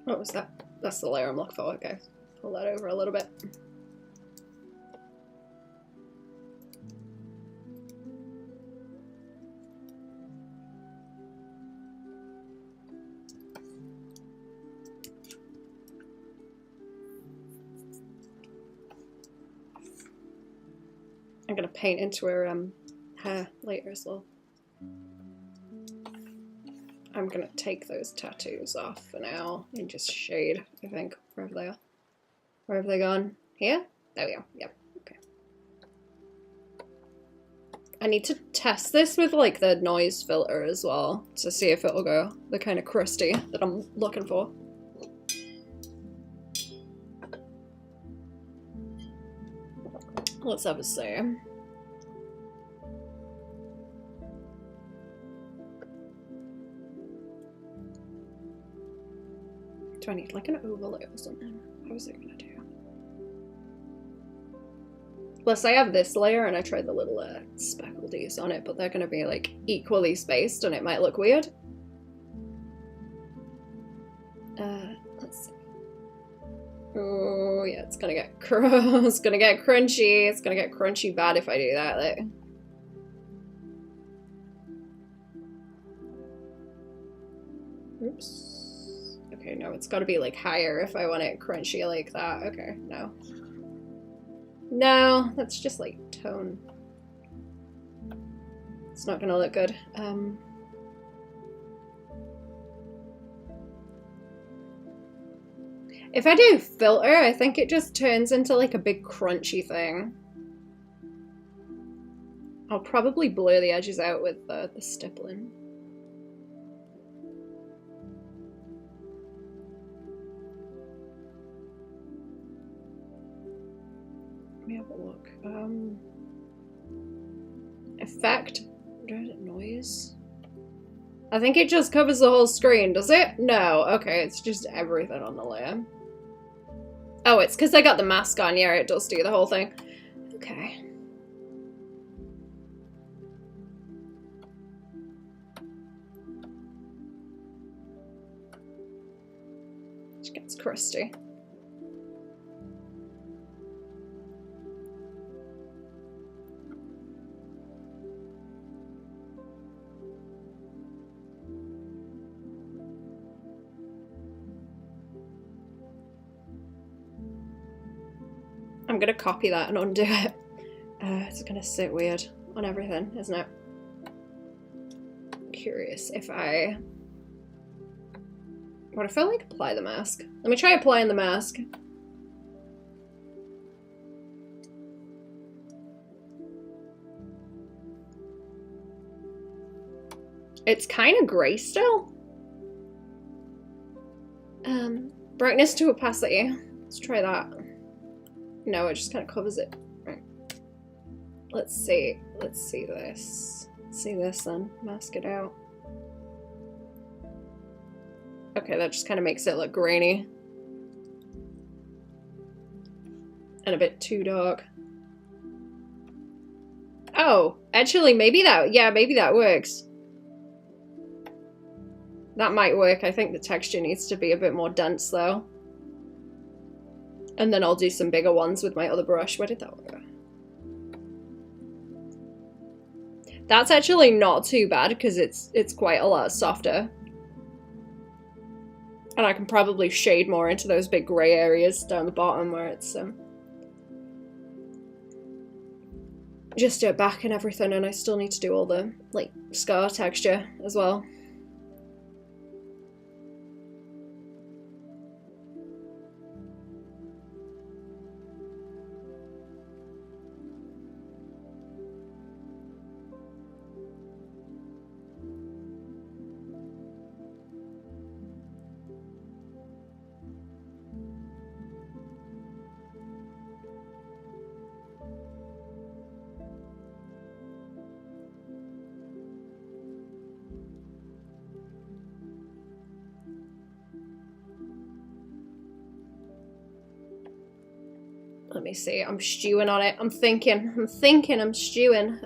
What was that? That's the layer I'm looking for. Okay. Pull that over a little bit. I'm gonna paint into her hair later as well. I'm gonna take those tattoos off for now and just shade, I think, wherever they are. Where have they gone? Here? There we go. Yep. Okay. I need to test this with like the noise filter as well to see if it'll go the kind of crusty that I'm looking for. Let's have a see. Do I need like an overlay or something? How is it gonna do? Plus I have this layer and I tried the little speckledies on it, but they're gonna be like equally spaced and it might look weird. Let's see. Oh yeah, it's gonna get it's gonna get crunchy. It's gonna get crunchy bad if I do that though. Oops. Okay, no, it's gotta be like higher if I want it crunchy like that. Okay, no. No, that's just like tone. It's not gonna look good. If I do filter, I think it just turns into like a big crunchy thing. I'll probably blur the edges out with the stippling. Let me have a look. Effect? Noise? I think it just covers the whole screen, does it? No, okay, it's just everything on the layer. Oh, it's because I got the mask on. Yeah, it does do the whole thing. Okay. It gets crusty. I'm gonna copy that and undo it. It's gonna sit weird on everything, isn't it? I'm curious if I... What if I like apply the mask? Let me try applying the mask. It's kind of grey still. Brightness to opacity. Let's try that. No, it just kind of covers it. Right. Let's see. Let's see this. Let's see this then. Mask it out. Okay, that just kind of makes it look grainy. And a bit too dark. Oh, actually, maybe that, yeah, maybe that works. That might work. I think the texture needs to be a bit more dense though. And then I'll do some bigger ones with my other brush. Where did that go? That's actually not too bad because it's quite a lot softer. And I can probably shade more into those big grey areas down the bottom where it's just do it back and everything, and I still need to do all the like scar texture as well. Let me see, I'm stewing on it. I'm thinking, I'm stewing.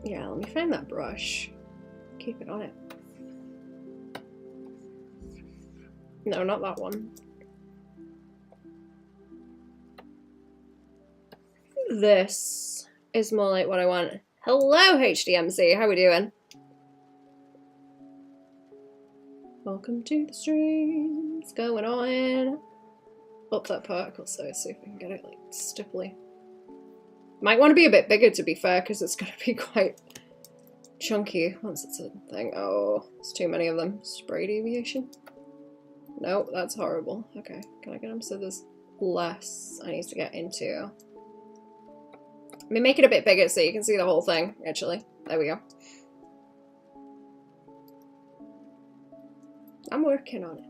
Yeah, let me find that brush. Keep it on it. No, not that one. This is more like what I want. Hello, HDMC. How we doing? Welcome to the stream. What's going on? Up that particle size, see if we can get it like stipply. Might want to be a bit bigger, to be fair, because it's going to be quite chunky once it's a thing. Oh, there's too many of them. Spray deviation? Nope, that's horrible. Okay, can I get them so there's less I need to get into? Let me make it a bit bigger so you can see the whole thing, actually. There we go. I'm working on it.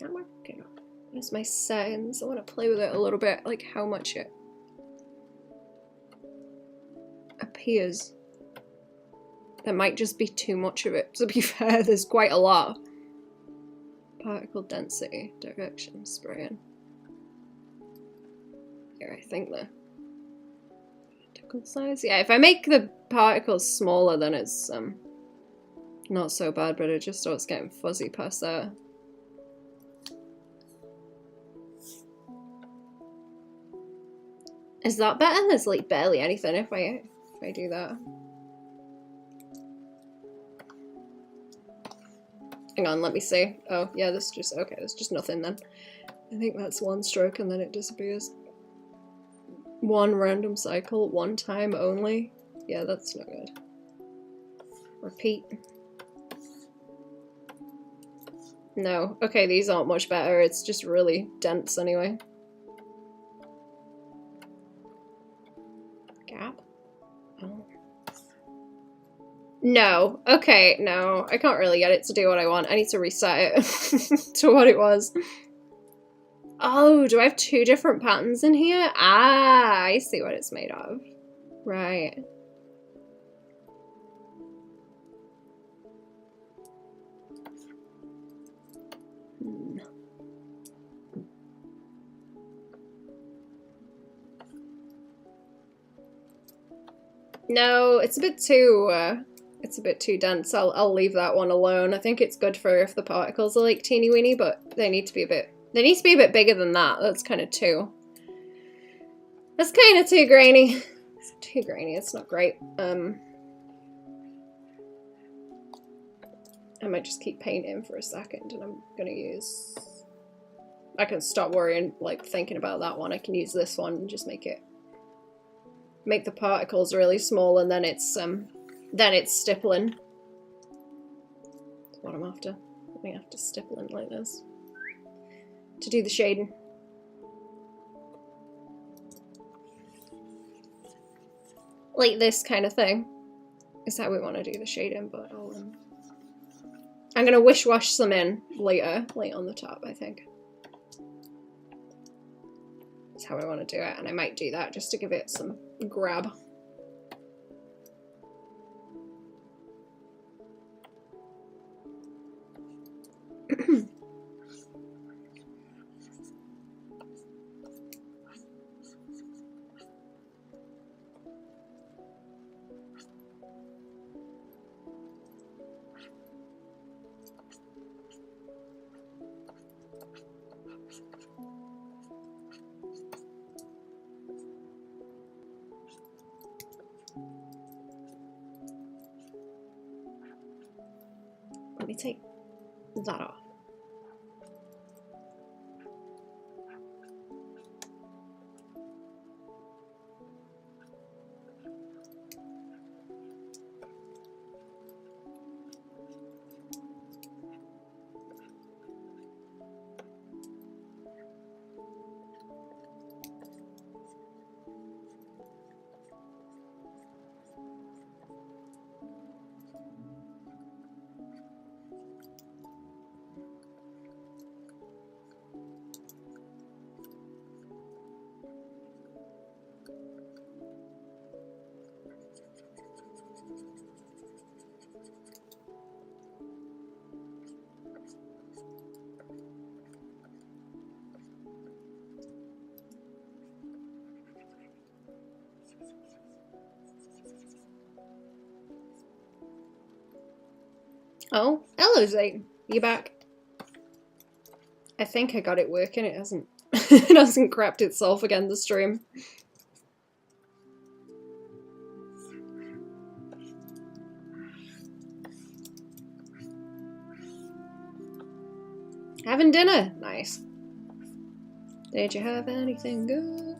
I'm working on it. There's my settings. I want to play with it a little bit, like how much it appears. There might just be too much of it, to be fair. There's quite a lot. Particle density, direction, spraying. Here, I think the particle size. Yeah, if I make the particles smaller, then it's not so bad, but it just starts getting fuzzy past that. Is that better? There's like barely anything if I do that. Hang on, let me see. Oh, yeah, there's just, okay, there's just nothing then. I think that's one stroke and then it disappears. One random cycle, one time only. Yeah, that's not good. Repeat. No. Okay, these aren't much better. It's just really dense anyway. Gap? Oh. No. Okay, no. I can't really get it to do what I want. I need to reset it to what it was. Oh, do I have two different patterns in here? Ah, I see what it's made of. Right. No, it's a bit too dense. I'll leave that one alone. I think it's good for if the particles are like teeny weeny, but they need to be a bit bigger than that. That's kind of too grainy. It's too grainy. It's not great. I might just keep painting for a second, and I'm gonna use. I can stop worrying, like thinking about that one. I can use this one and just make the particles really small, and then it's stippling. That's what I'm after. I have to stippling like this to do the shading. Like this kind of thing is how we want to do the shading, but I'm gonna wish-wash some in later, like on the top, I think. That's how I want to do it, and I might do that just to give it some grab. Let me take that off. Oh, hello Zayton. You back? I think I got it working. It hasn't. It hasn't crapped itself again. The stream. Having dinner. Nice. Did you have anything good?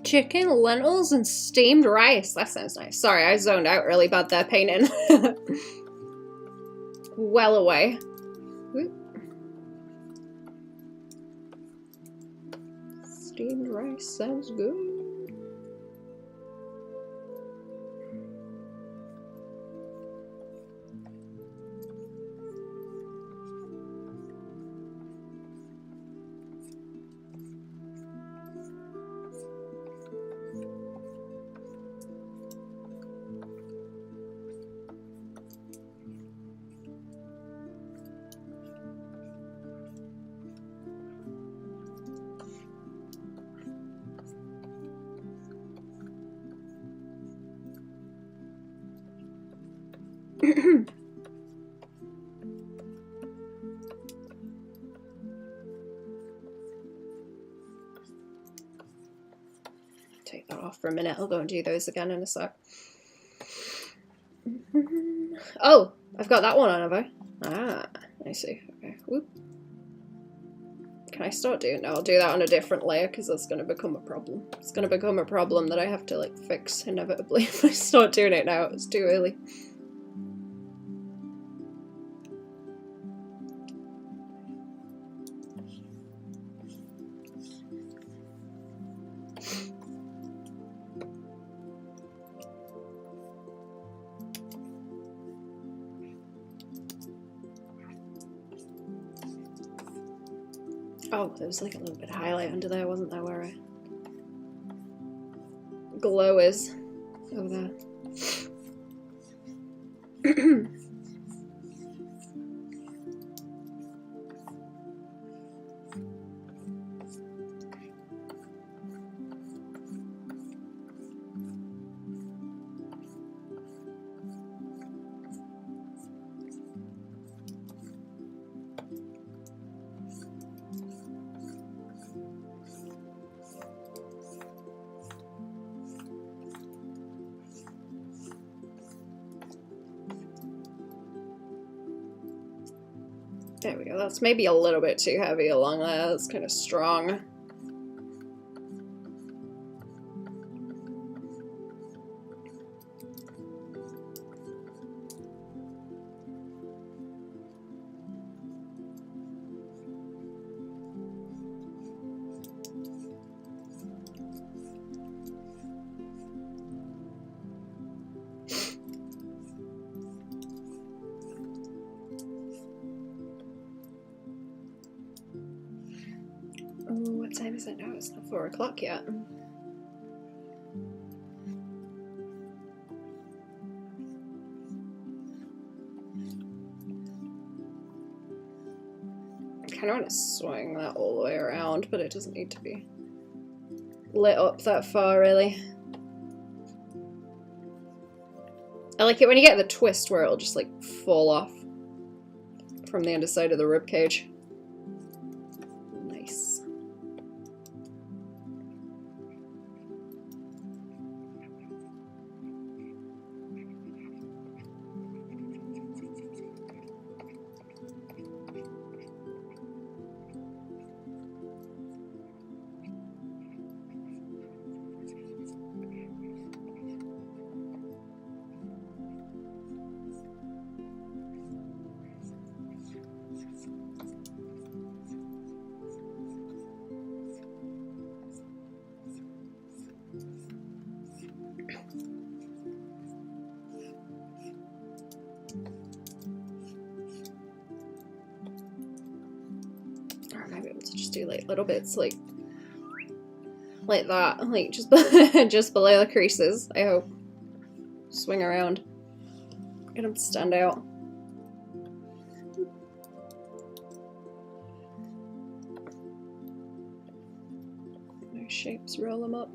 Chicken, lentils, and steamed rice. That sounds nice. Sorry, I zoned out really bad there painting. Well away. Whoop. Steamed rice sounds good. take that off for a minute. I'll go and do those again in a sec. Oh, I've got that one on, have I? Ah, I see. Okay. Whoop. Can I start doing? No, I'll do that on a different layer because that's going to become a problem. It's going to become a problem that I have to like fix inevitably if I start doing it now. It's too early. Oh, there was like a little bit of highlight under there, wasn't there, where glow is over there. There we go, that's maybe a little bit too heavy along there, that's kind of strong. What time is it now? It's not 4 o'clock yet. I kind of want to swing that all the way around, but it doesn't need to be lit up that far, really. I like it when you get the twist where it'll just like fall off from the underside of the ribcage. Nice. Do like little bits like that, like just just below the creases. I hope. Swing around, get them to stand out. Nice shapes, roll them up.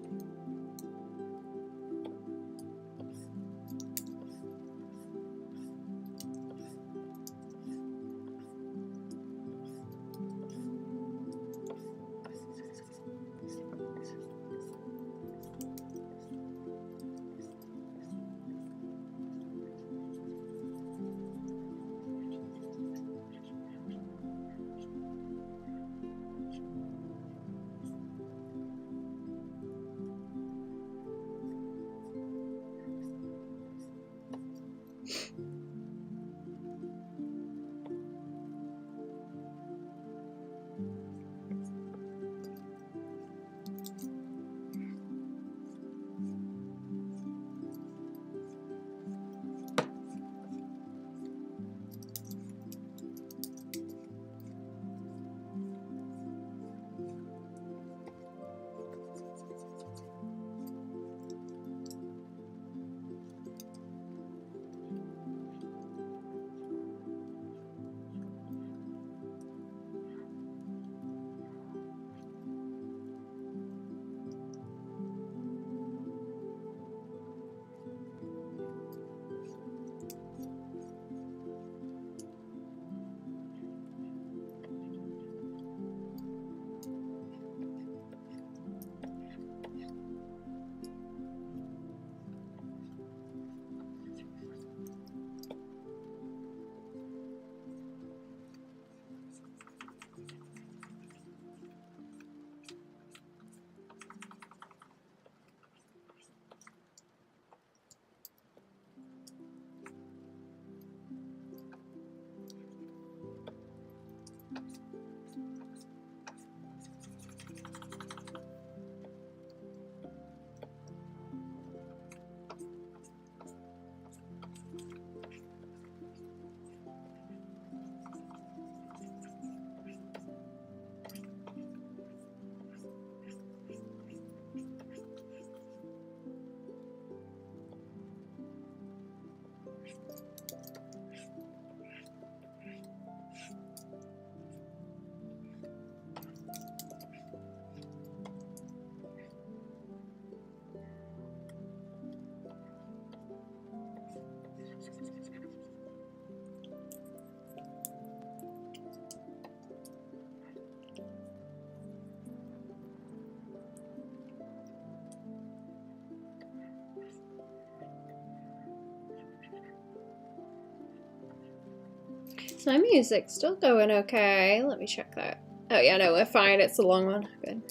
Is my music still going okay? Let me check that. Oh yeah, no, we're fine. It's a long one. Good.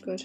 Good.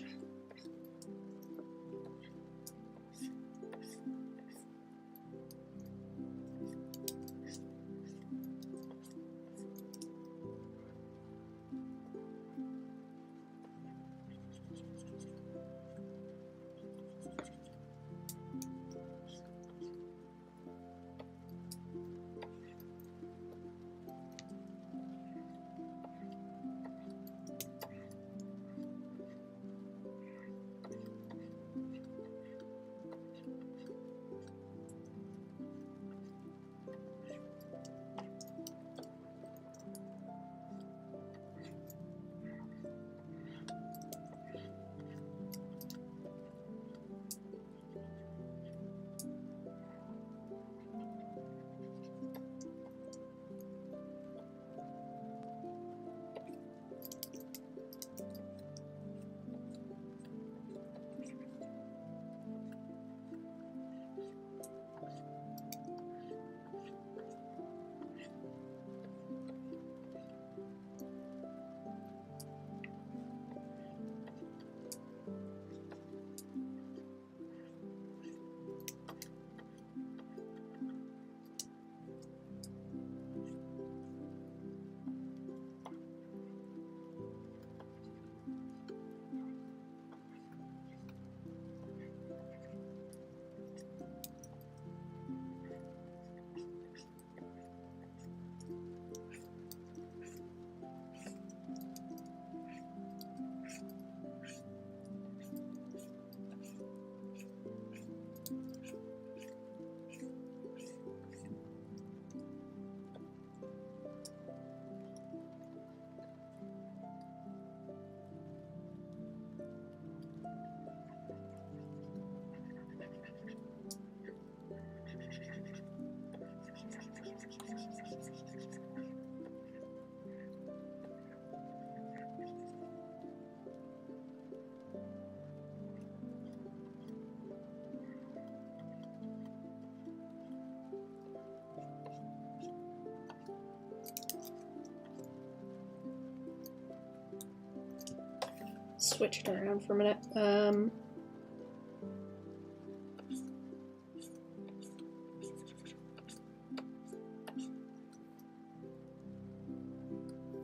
Switch it around for a minute.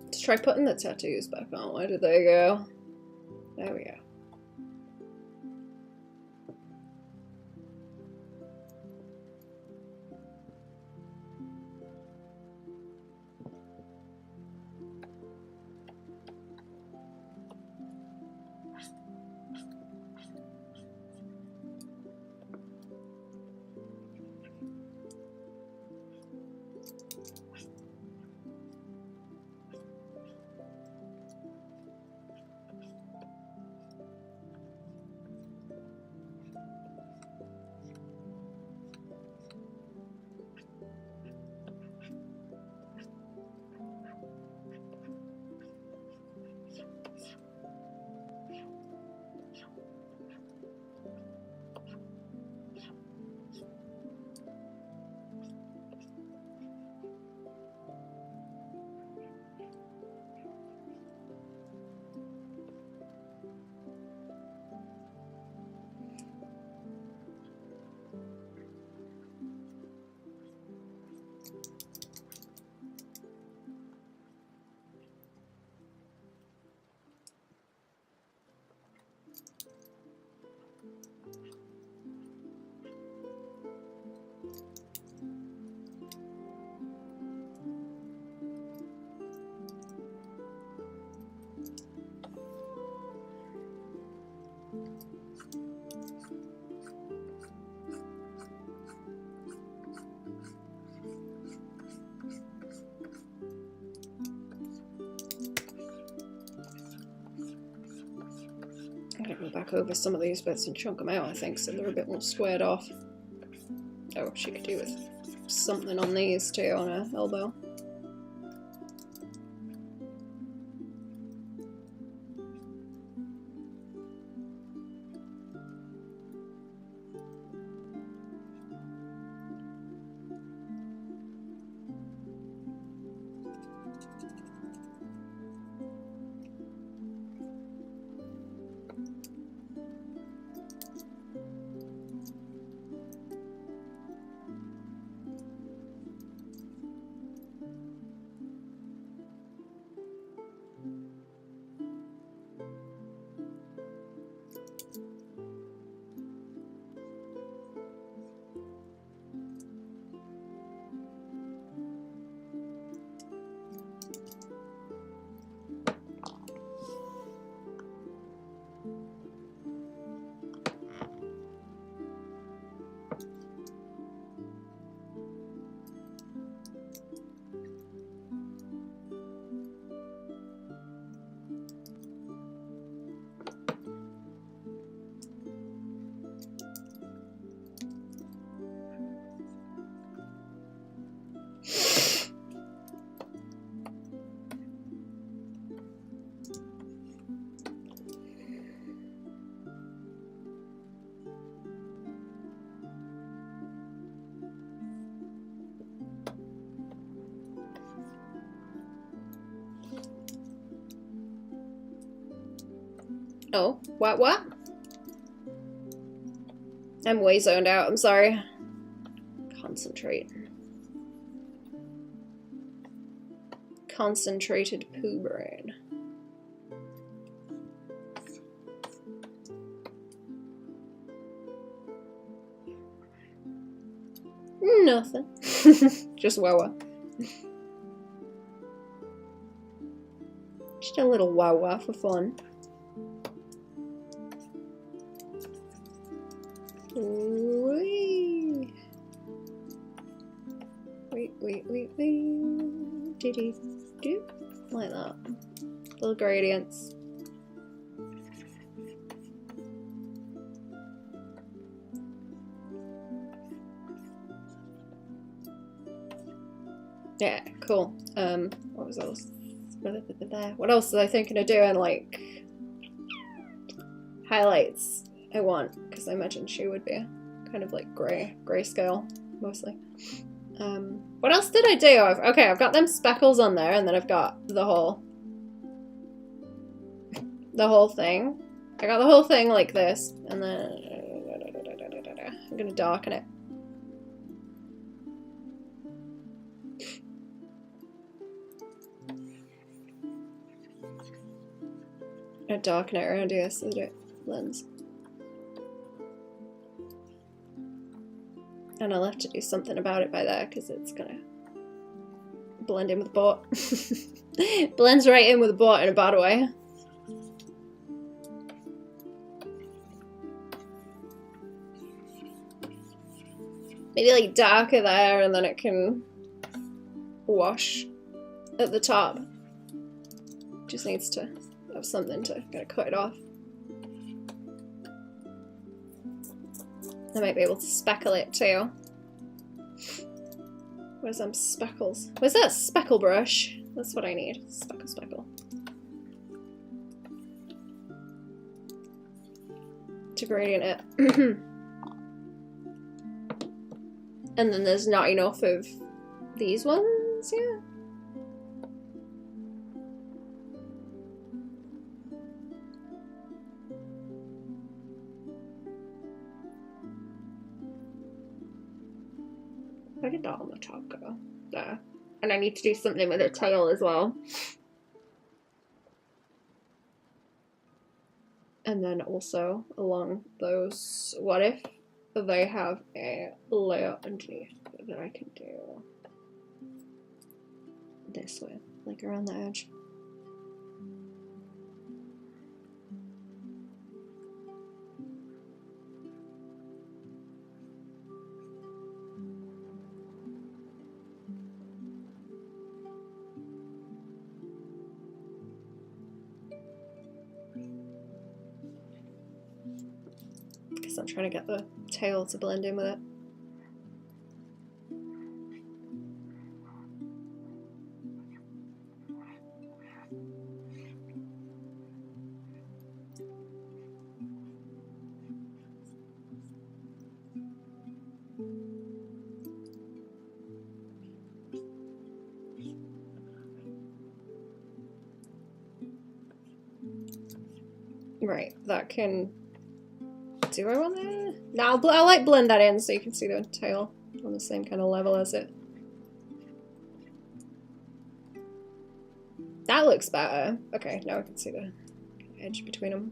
Let's try putting the tattoos back on. Where did they go? There we go. I'm gonna go back over some of these bits and chunk them out, I think, so they're a bit more squared off. Oh, she could do with something on these too, on her elbow. Oh, what? I'm way zoned out, I'm sorry. Concentrate. Concentrated poo brain. Nothing. Just wawa. Just a little wawa for fun. Wee. Wait. Do like that. Little gradients. Yeah, cool. What was else? What else was I thinking of doing? Like highlights. I want, because I imagine she would be kind of like grayscale mostly. What else did I do? I've got them speckles on there, and then I've got the whole thing. I got the whole thing like this, and then I'm gonna darken it. I darken it around here so that it blends. And I'll have to do something about it by there because it's gonna blend in with the bot. Blends right in with the bot in a bad way. Maybe like darker there, and then it can wash at the top. Just needs to have something to kind of cut it off. I might be able to speckle it too. Where's them speckles? Where's that speckle brush? That's what I need. Speckle. To gradient it. And then there's not enough of these ones, yeah. Where did that on the top go? There. And I need to do something with her tail as well. And then also along those, what if they have a layer underneath that I can do this way, like around the edge. Because I'm trying to get the tail to blend in with it. Right, that can... Do I want that? No, I'll like blend that in so you can see the tail on the same kind of level as it. That looks better. Okay, now I can see the edge between them.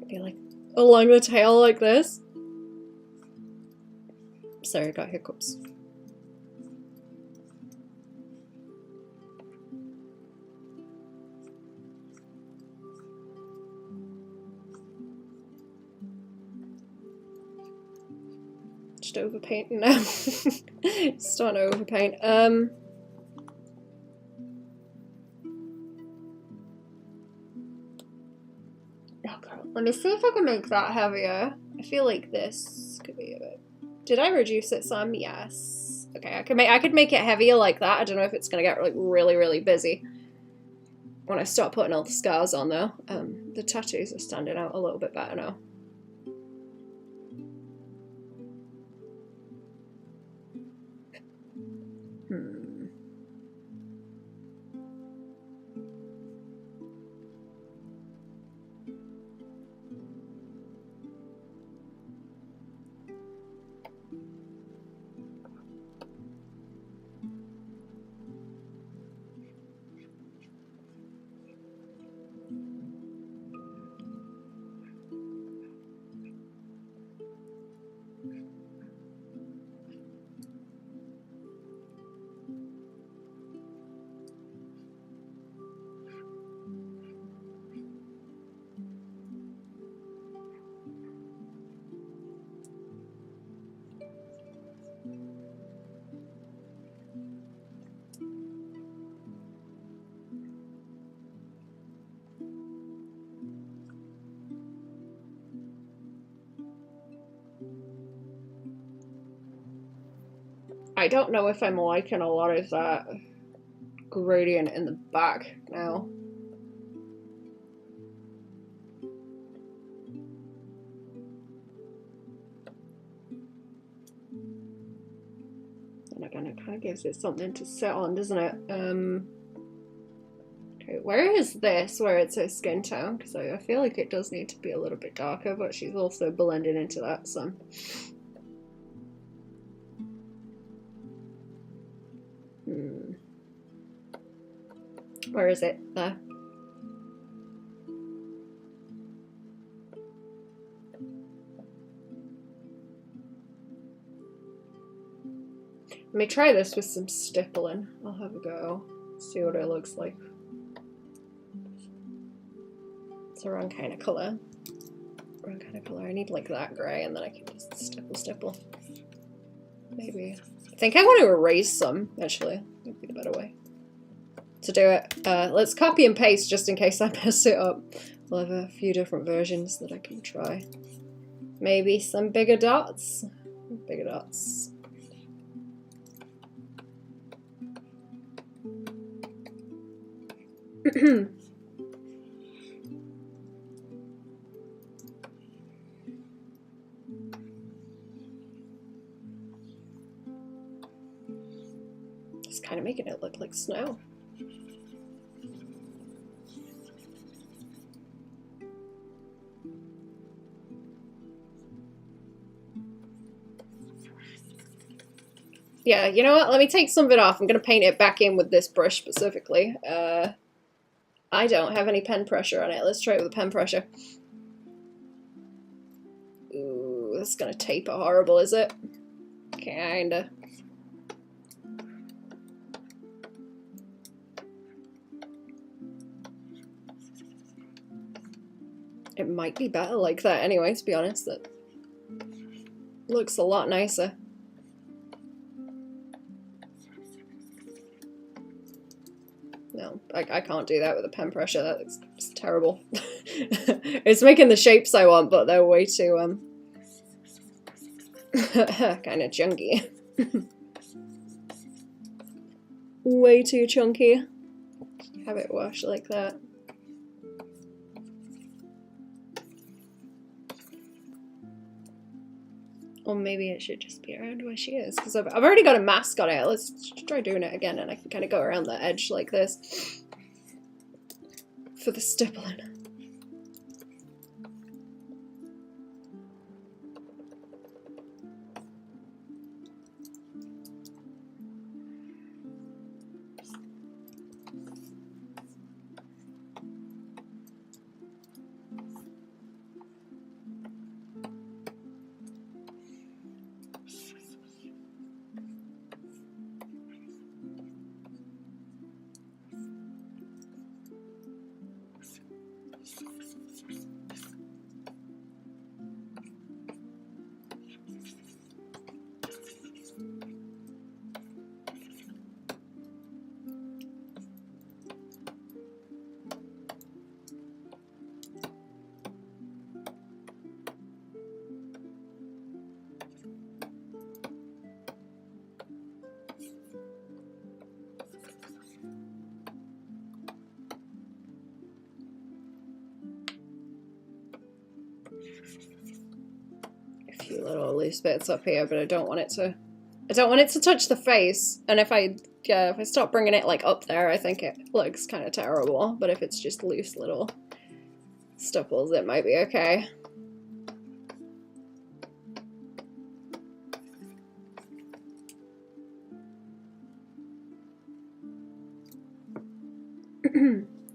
Maybe like along the tail like this. Sorry, I got hiccups. Just overpainting now. Starting to overpaint. Oh god, let me see if I can make that heavier. I feel like this could be a bit. Did I reduce it some? Yes. Okay, I could make it heavier like that. I don't know if it's gonna get like really busy when I start putting all the scars on though. The tattoos are standing out a little bit better now. I don't know if I'm liking a lot of that gradient in the back now. And again, it kind of gives it something to sit on, doesn't it? Okay, where is this where it says skin tone? Because I feel like it does need to be a little bit darker, but she's also blending into that some. Where is it? There. Let me try this with some stippling. I'll have a go. See what it looks like. It's the wrong kind of colour. Wrong kind of colour. I need like that grey and then I can just stipple. Maybe. I think I want to erase some, actually. That'd be the better way to do it. Let's copy and paste just in case I mess it up. We'll have a few different versions that I can try. Maybe some bigger dots. Bigger dots. Just kind of making it look like snow. Yeah, you know what? Let me take some of it off. I'm going to paint it back in with this brush specifically. I don't have any pen pressure on it. Let's try it with pen pressure. Ooh, this is going to taper horrible, is it? Kinda. It might be better like that anyway, to be honest. That looks a lot nicer. No, I can't do that with a pen pressure. That's just terrible. It's making the shapes I want, but they're way too kind of chunky. Way too chunky. Have it wash like that. Or maybe it should just be around where she is, because I've already got a mask on it. Let's try doing it again, and I can kind of go around the edge like this for the stippling. A few little loose bits up here, but I don't want it to touch the face. And if I stop bringing it like up there, I think it looks kind of terrible. But if it's just loose little stipples, it might be okay.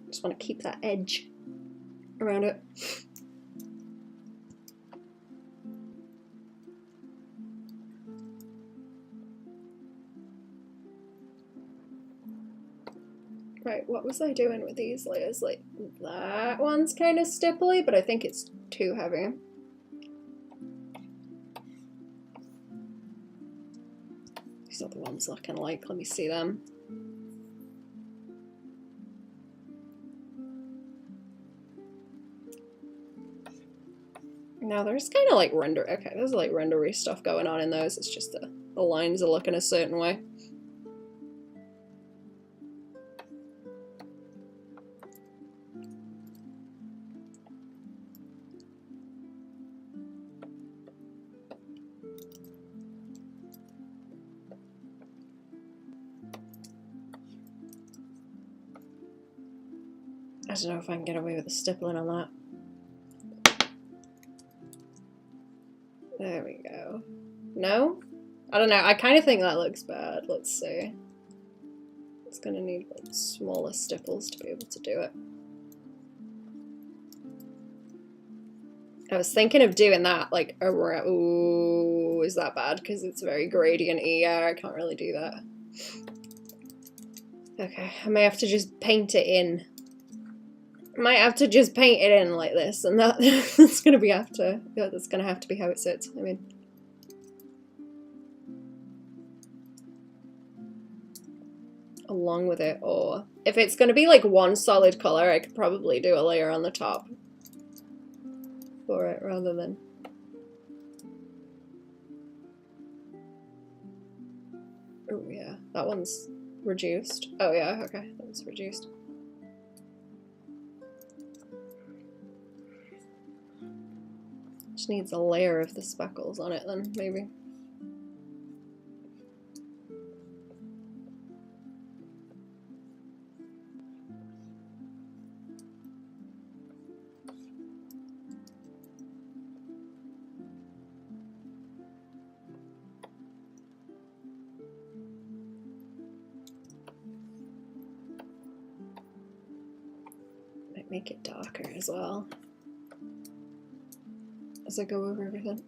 Just want to keep that edge around it. Right, what was I doing with these layers? Like, that one's kind of stipply, but I think it's too heavy. These are the ones looking like, let me see them. Now there's kind of like render, okay, there's like rendery stuff going on in those. It's just the the lines are looking a certain way. I don't know if I can get away with the stippling on that. There we go. No? I don't know. I kind of think that looks bad. Let's see. It's gonna need like smaller stipples to be able to do it. I was thinking of doing that like around. Ooh, is that bad? Because it's very gradient-y. Yeah, I can't really do that. Okay, I may have to just paint it in. Might have to just paint it in like this, and that's gonna be after. Yeah, that's gonna have to be how it sits. I mean, along with it, or if it's gonna be like one solid color, I could probably do a layer on the top for it rather than. Oh yeah, that one's reduced. Oh yeah, okay, that one's reduced. Just needs a layer of the speckles on it then, maybe. Might make it darker as well as I go over everything.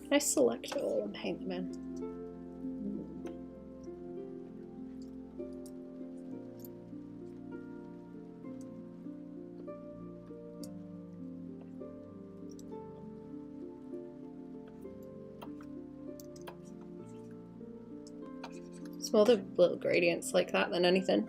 Can I select it all and paint them in? It's more the little gradients like that than anything.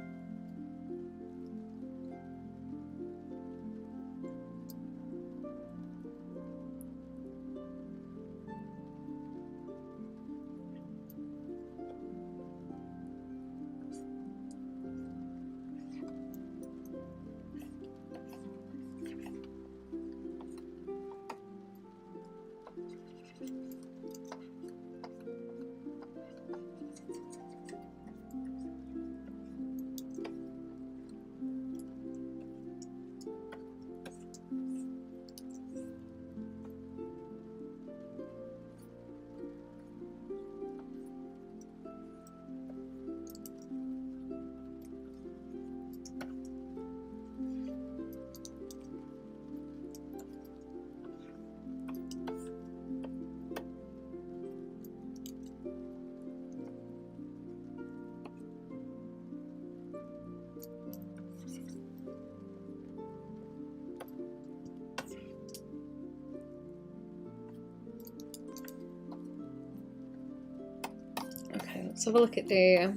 Let's have a look at the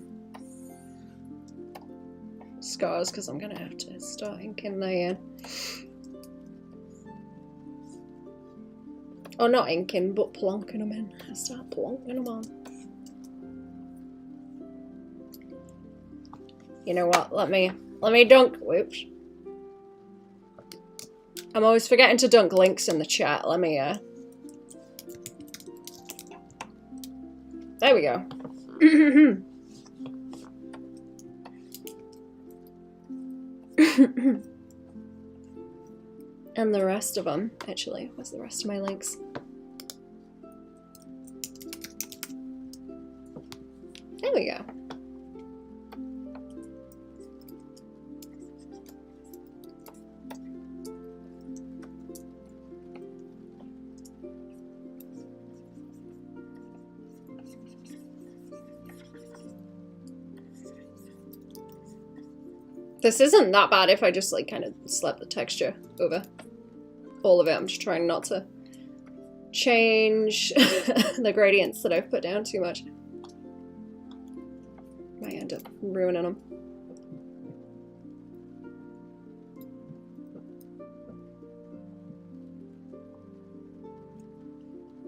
scars, because I'm going to have to start inking the... Oh, not inking, but plonking them in. I start plonking them on. You know what? Let me dunk. Whoops. I'm always forgetting to dunk links in the chat. Let me, there we go. And the rest of them, actually, what's the rest of my links? There we go. This isn't that bad if I just like kind of slap the texture over all of it. I'm just trying not to change the gradients that I've put down too much. Might end up ruining them.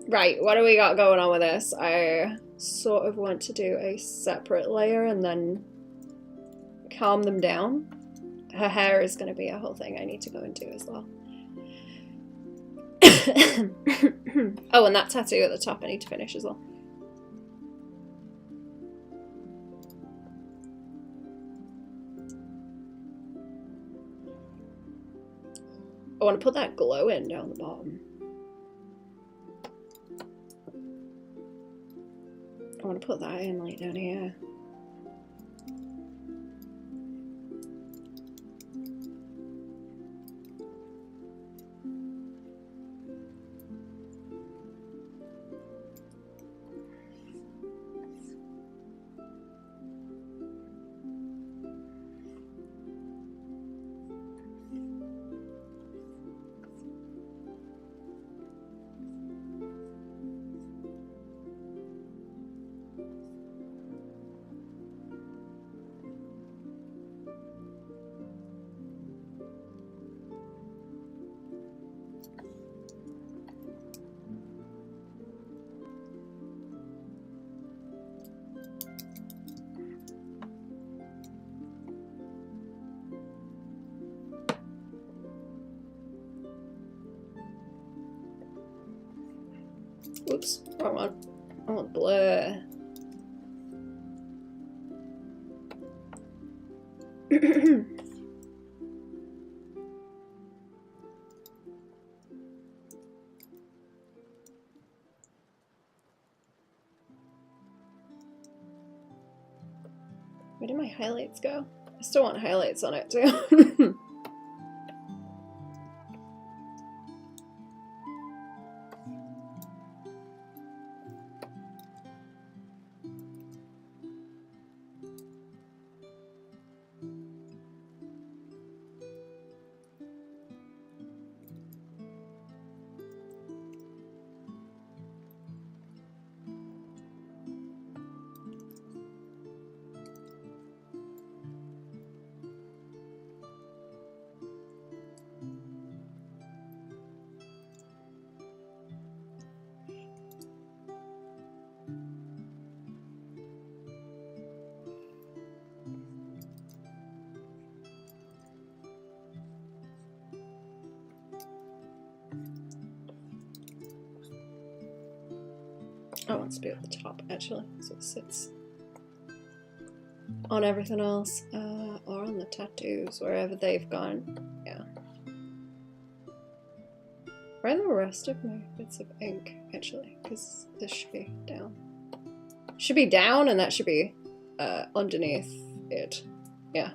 Right, what do we got going on with this? I sort of want to do a separate layer and then calm them down. Her hair is going to be a whole thing I need to go and do as well. Oh, and that tattoo at the top I need to finish as well. I want to put that glow in down the bottom. I want to put that in like down here. Oops, wrong one. I want blur. Where did my highlights go? I still want highlights on it too. I want it to be at the top, actually, so it sits on everything else, or on the tattoos, wherever they've gone. Yeah. Where are the rest of my bits of ink, actually? Because this should be down. Should be down, and that should be underneath it. Yeah.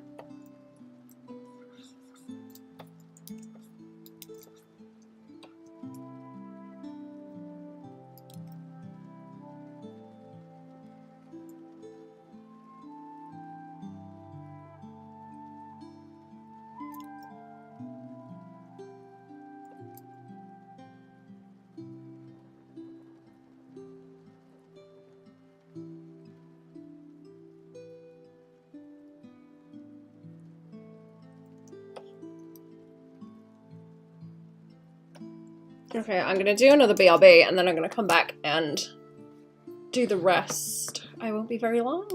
Okay, I'm gonna do another BRB and then I'm gonna come back and do the rest. I won't be very long.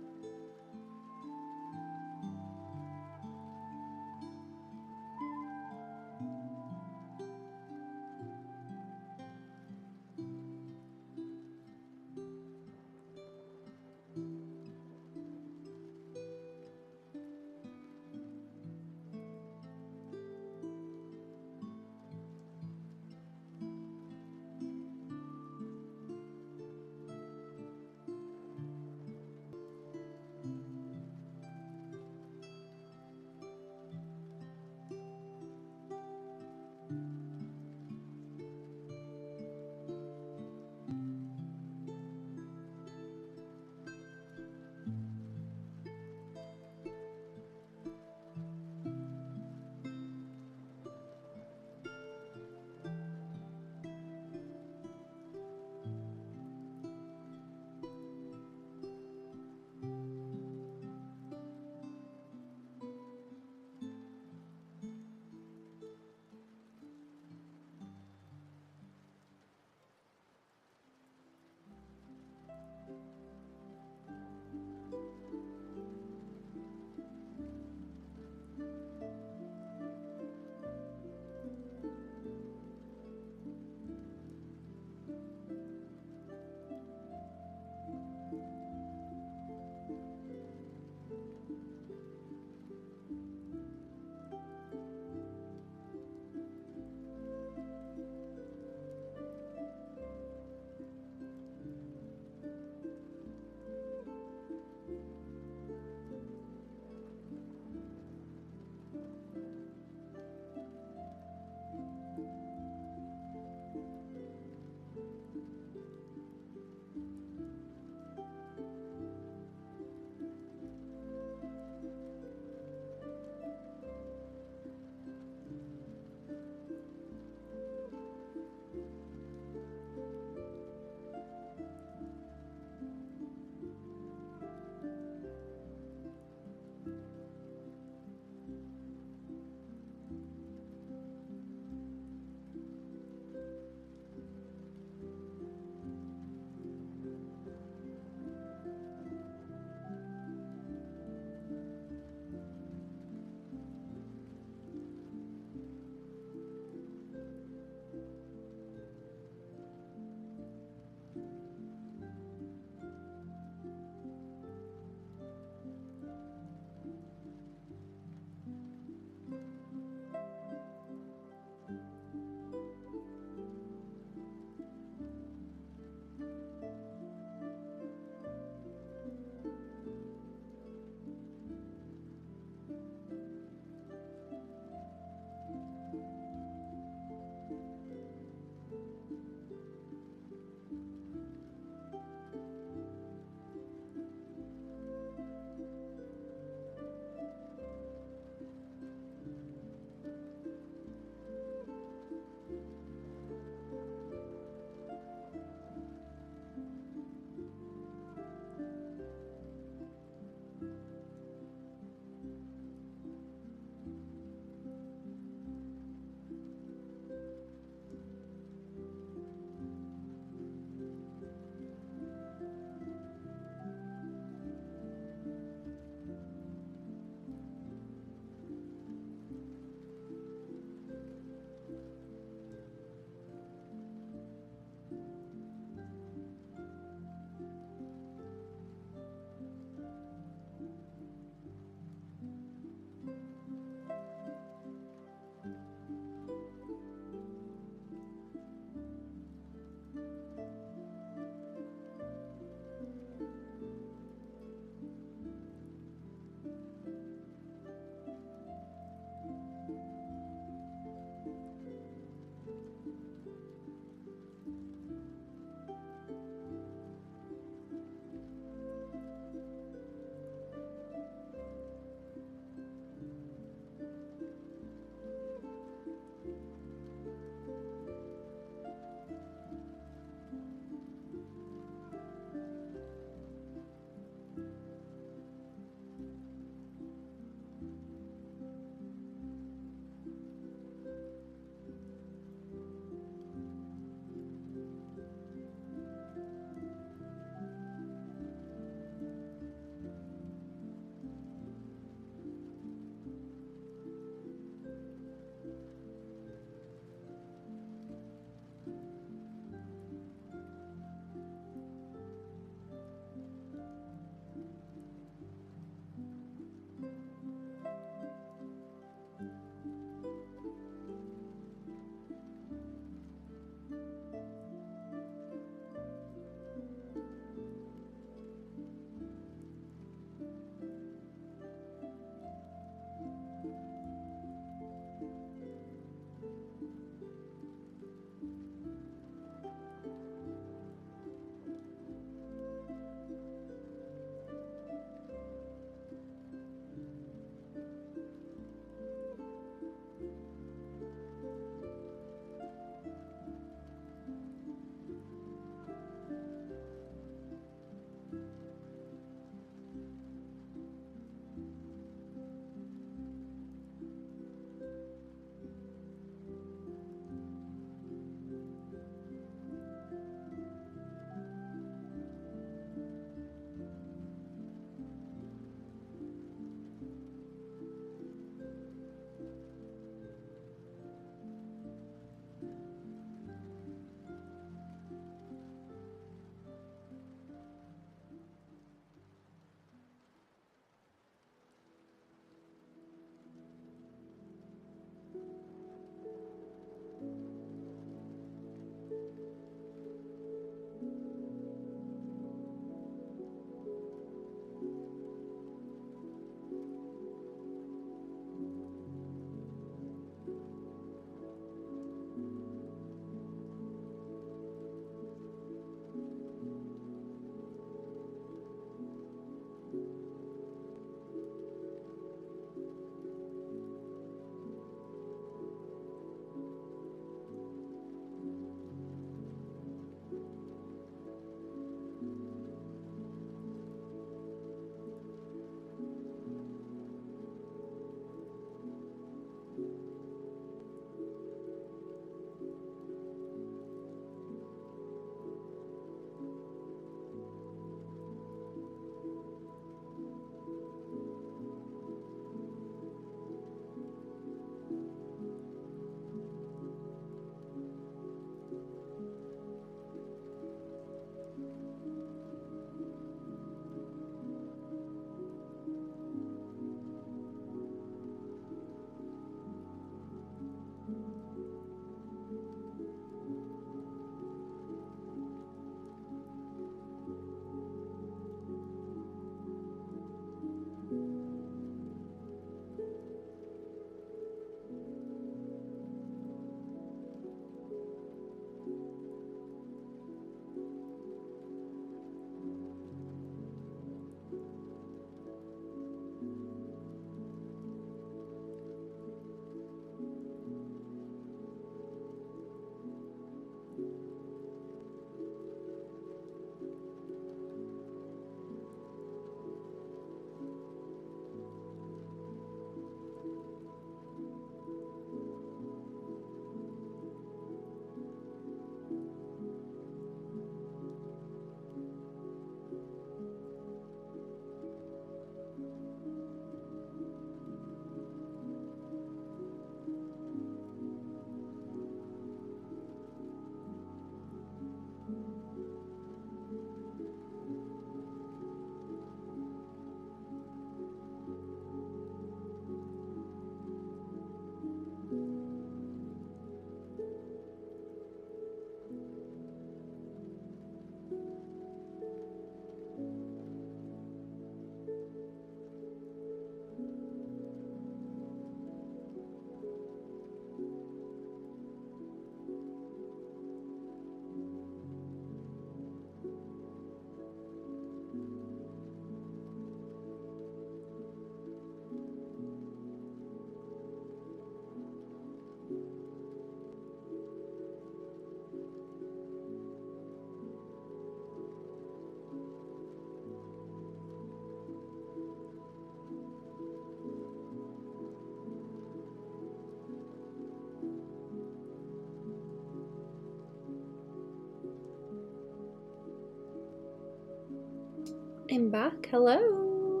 I'm back. Hello.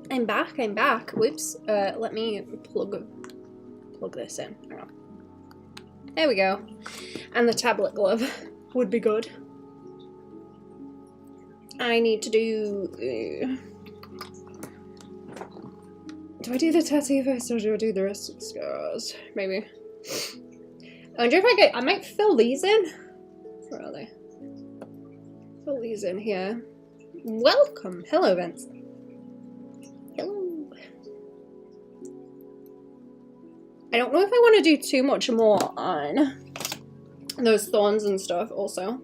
I'm back. I'm back. Whoops. Let me plug this in. Hang on. There we go. And the tablet glove would be good. I need to do... do I do the tattoo first or do I do the rest of the scars? Maybe. I wonder if I might fill these in. Where are they? Fill these in here. Welcome! Hello, Vince. Hello. I don't know if I want to do too much more on those thorns and stuff also.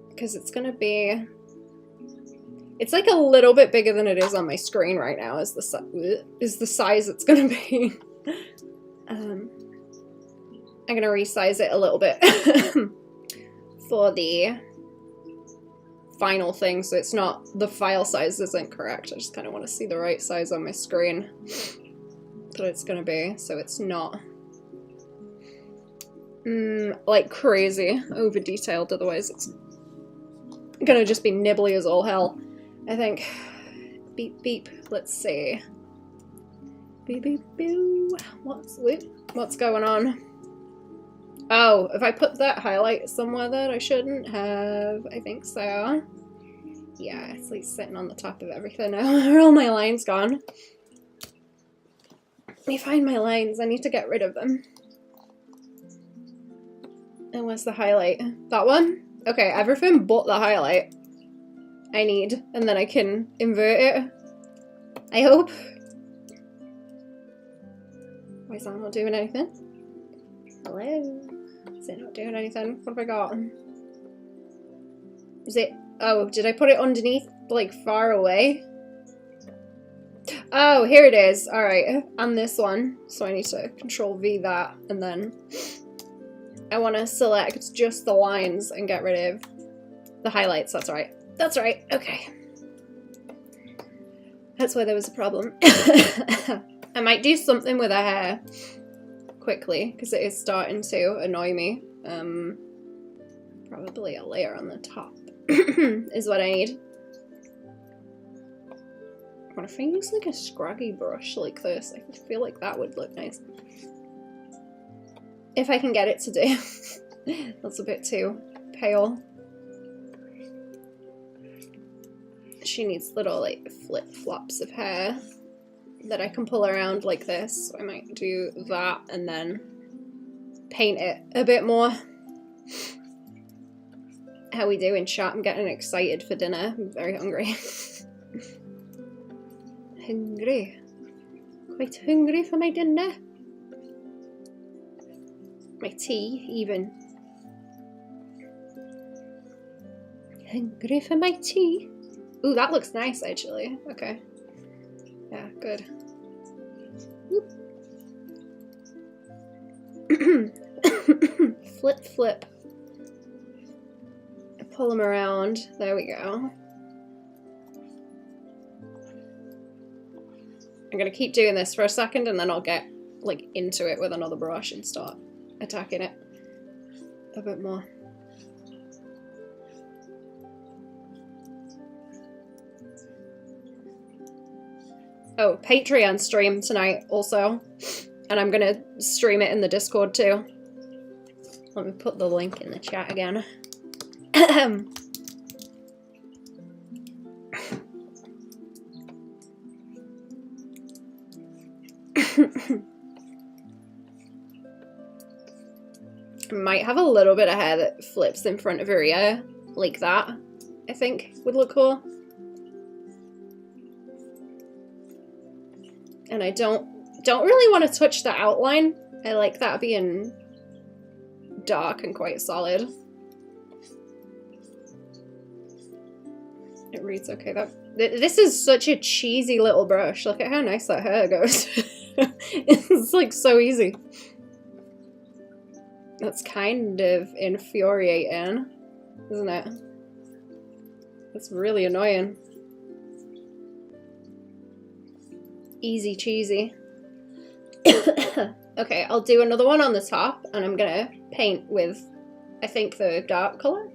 Because it's gonna be... It's like a little bit bigger than it is on my screen right now is the size it's gonna be. I'm gonna resize it a little bit for the final thing, so it's not, the file size isn't correct. I just kind of want to see the right size on my screen that it's gonna be, so it's not like crazy over detailed, otherwise it's gonna just be nibbly as all hell, I think. Beep beep, let's see. Beep beep boo. What's going on? Oh, if I put that highlight somewhere that I shouldn't have, I think so. Yeah, it's like sitting on the top of everything now. Are all my lines gone? Let me find my lines. I need to get rid of them. And where's the highlight? That one? Okay, everything but the highlight I need, and then I can invert it. I hope. Why is that not doing anything? Hello? Is it not doing anything? What have I got? Is it... Oh, did I put it underneath, like, far away? Oh, here it is. Alright, and this one. So I need to Control V that, and then I want to select just the lines and get rid of the highlights. That's right. That's right. Okay. That's why there was a problem. I might do something with her hair quickly, because it is starting to annoy me. Probably a layer on the top is what I need. What if I use like a scraggy brush like this? I feel like that would look nice. If I can get it to do. That's a bit too pale. She needs little like flip-flops of hair that I can pull around like this. So I might do that and then paint it a bit more. How we do in chat? I'm getting excited for dinner. I'm very hungry. Hungry. Quite hungry for my dinner. My tea, even. Hungry for my tea. Ooh, that looks nice, actually. Okay. Yeah, good. Flip, flip. Pull them around. There we go. I'm gonna keep doing this for a second and then I'll get like into it with another brush and start attacking it a bit more. Oh, Patreon stream tonight also, and I'm gonna stream it in the Discord too. Let me put the link in the chat again. Might have a little bit of hair that flips in front of her ear, like that, I think would look cool. And I don't really want to touch the outline. I like that being dark and quite solid. It reads okay. This is such a cheesy little brush. Look at how nice that hair goes. It's like so easy. That's kind of infuriating, isn't it? It's really annoying. Easy cheesy. Okay, I'll do another one on the top, and I'm gonna paint with, I think, the dark color.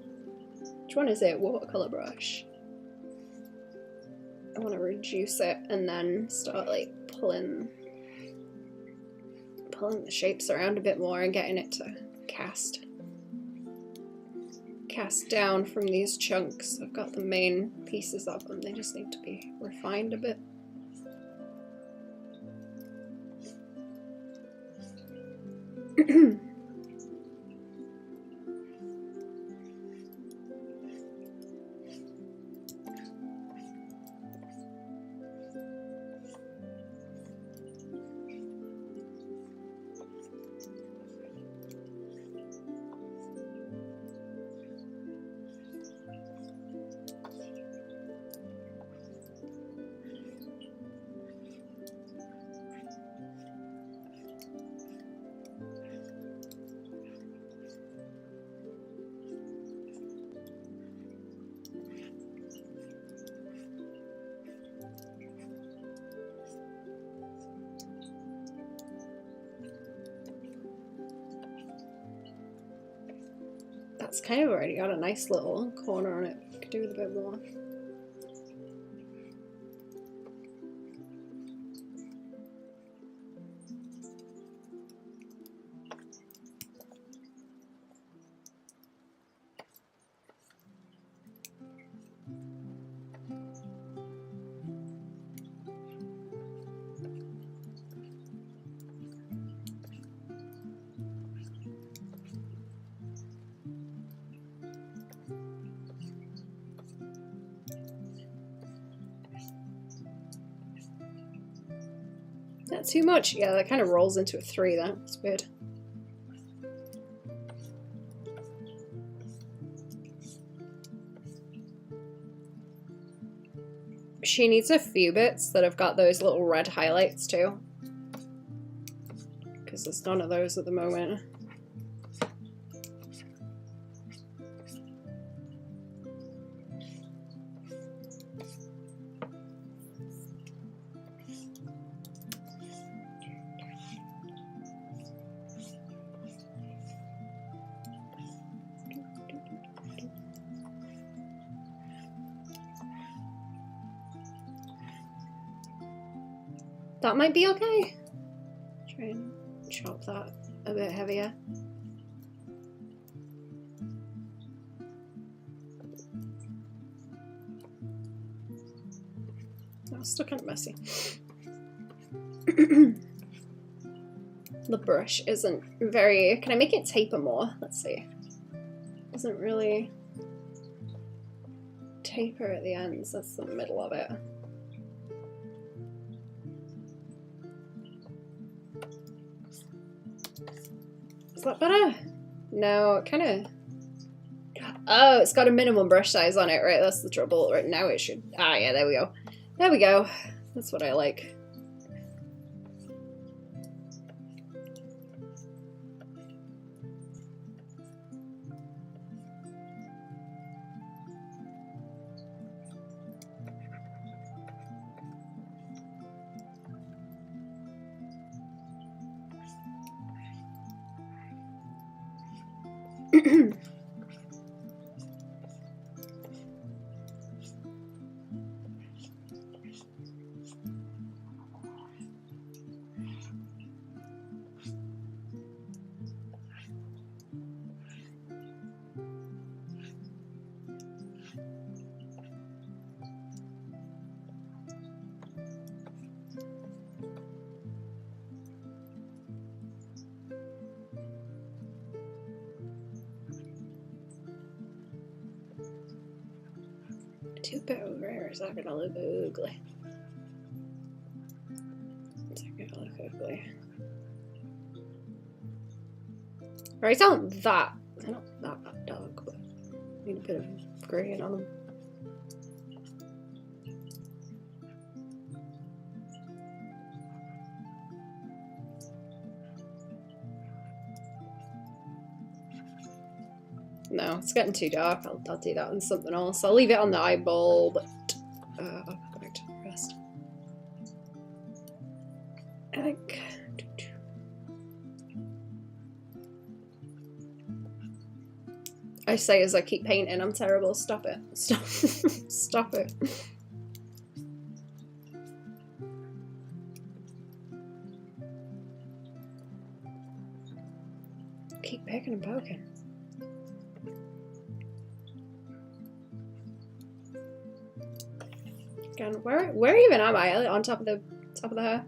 Which one is it? Watercolor brush. I want to reduce it and then start like pulling the shapes around a bit more and getting it to cast down from these chunks. I've got the main pieces of them, they just need to be refined a bit. That's kind of already got a nice little corner on it. Could do with a bit more. Not too much. Yeah, that kind of rolls into a 3 then. It's weird. She needs a few bits that have got those little red highlights too. Because there's none of those at the moment. That might be okay. Try and chop that a bit heavier. That's still kind of messy. The brush isn't very... Can I make it taper more? Let's see. Doesn't really taper at the ends. That's the middle of it. Is that better? No, it kind of... Oh, it's got a minimum brush size on it, right? That's the trouble. Right now it should... Ah, yeah, there we go. There we go. That's what I like. Too bit over here, is that gonna look ugly? Is that gonna look ugly? Right, they're not that dark, but need a bit of grey on them. No, it's getting too dark. I'll do that on something else. I'll leave it on the eyeball, but I'll go back to the rest. I think. I say as I keep painting, I'm terrible. Stop it. Stop. Stop it. kicking and poking. Again, where even am I? On top of the hair?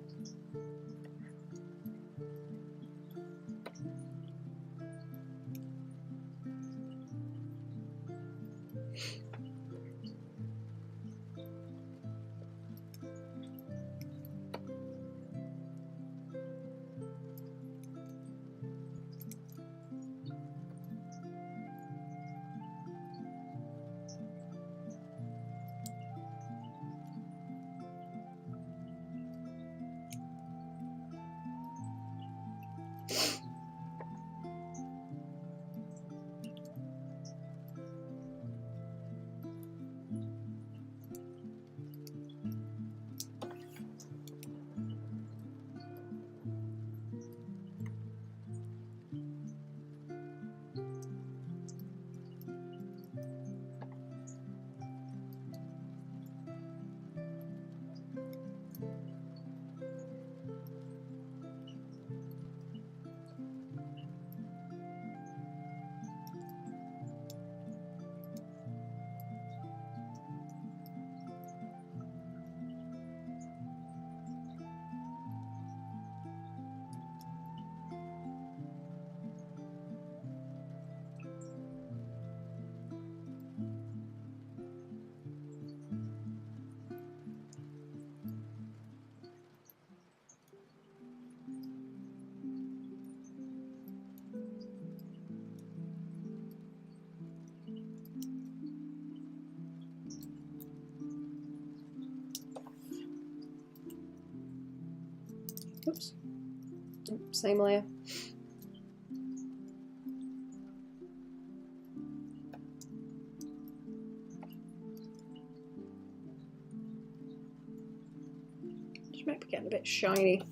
Oops. Same layer. Just might be getting a bit shiny.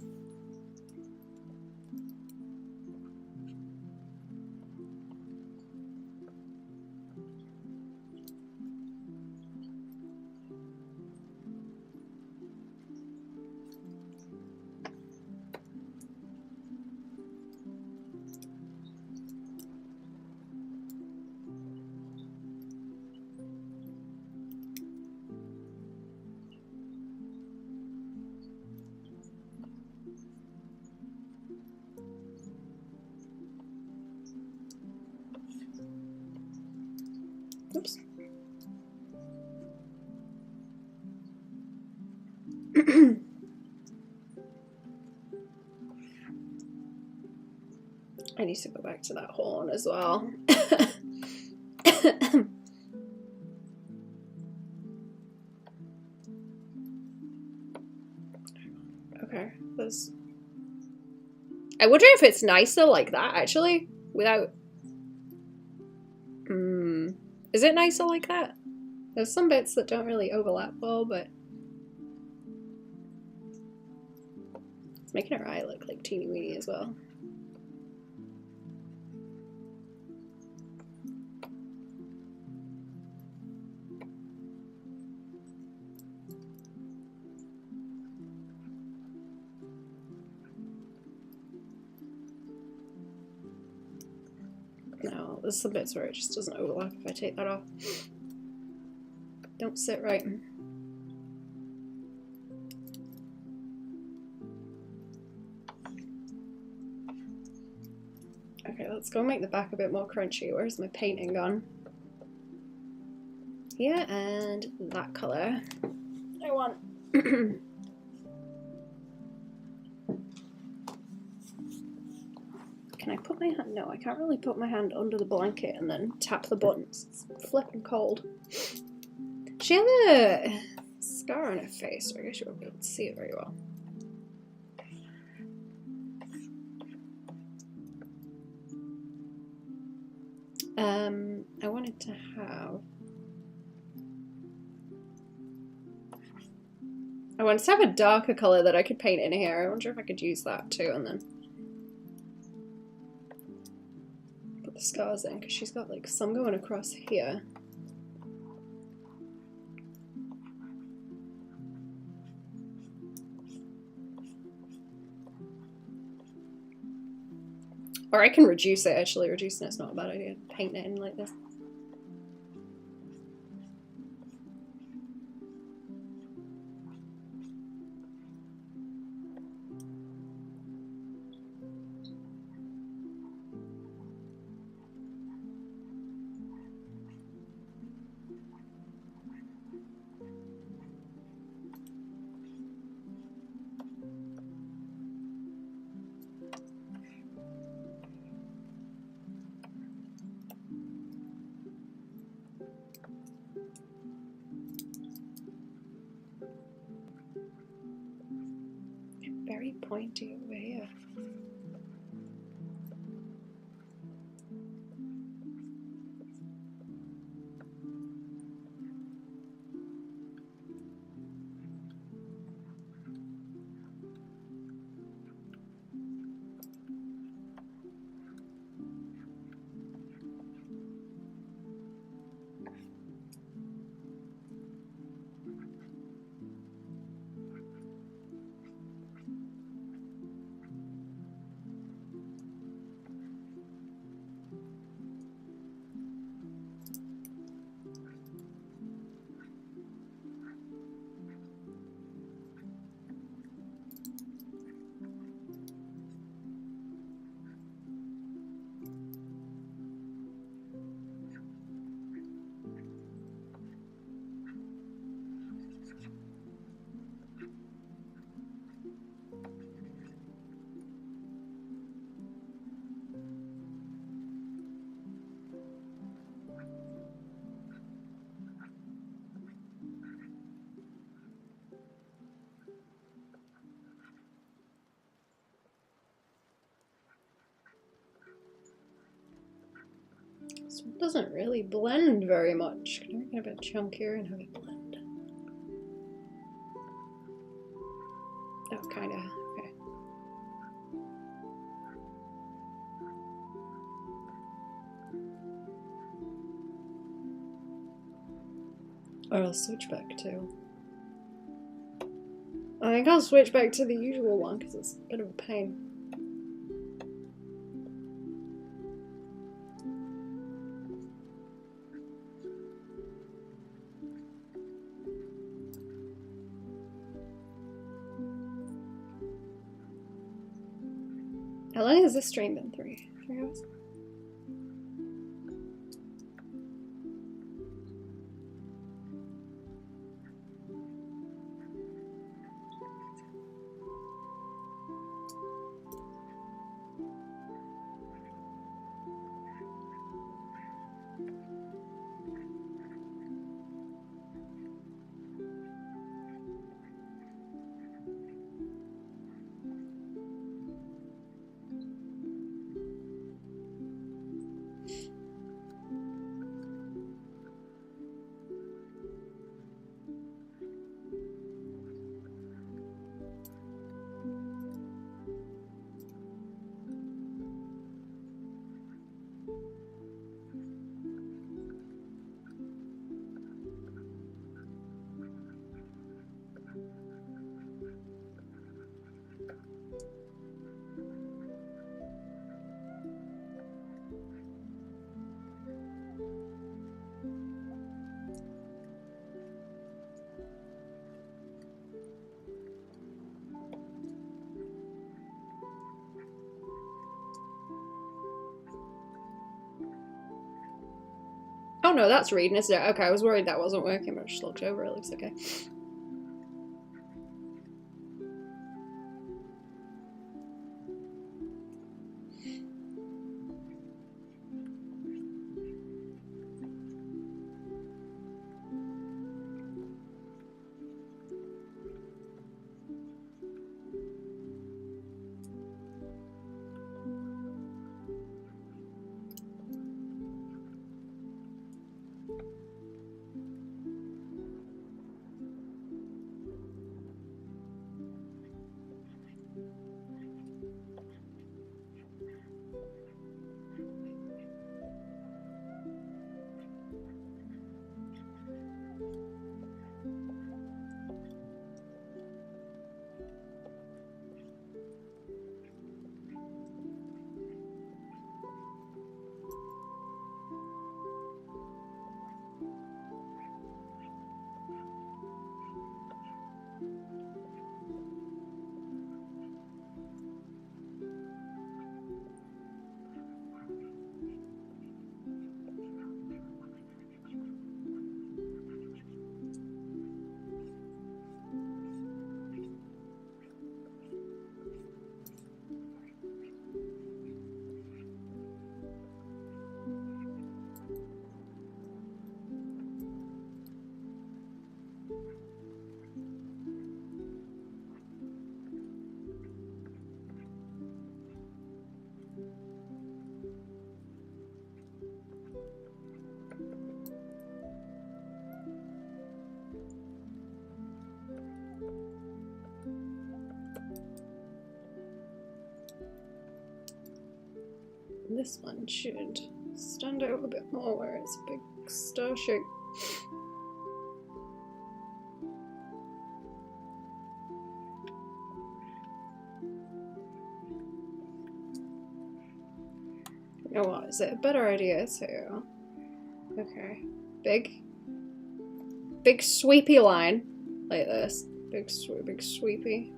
Oops. I need to go back to that horn as well. Okay, there's... I wonder if it's nicer like that, actually, without... Is it nicer like that? There's some bits that don't really overlap well, but... It's making her eye look like teeny weeny as well. No, there's some bits where it just doesn't overlap if I take that off. Don't sit right. Okay, let's go make the back a bit more crunchy. Where's my painting gone? Here, and that colour. I want... Can I put my hand? No, I can't really put my hand under the blanket and then tap the buttons. It's flipping cold. She had a scar on her face, so I guess you won't be able to see it very well. I wanted to have a darker colour that I could paint in here. I wonder if I could use that too, and then put the scars in, because she's got like some going across here. Or I can reduce it, actually. Reducing it's not a bad idea. Paint it in like this. Very pointy over here. This one doesn't really blend very much. Can I make it a bit chunkier and have it blend? Oh, kinda. Okay. Or I'll switch back to... I think I'll switch back to the usual one because it's a bit of a pain. How long has this stream been? 3 hours? Oh no, that's reading, isn't it? Okay, I was worried that wasn't working, but I just looked over, it looks okay. this one should stand out a bit more where it's a big star shape. You know what, is it a better idea to... Okay. Big sweepy line. Like this. Big sweepy.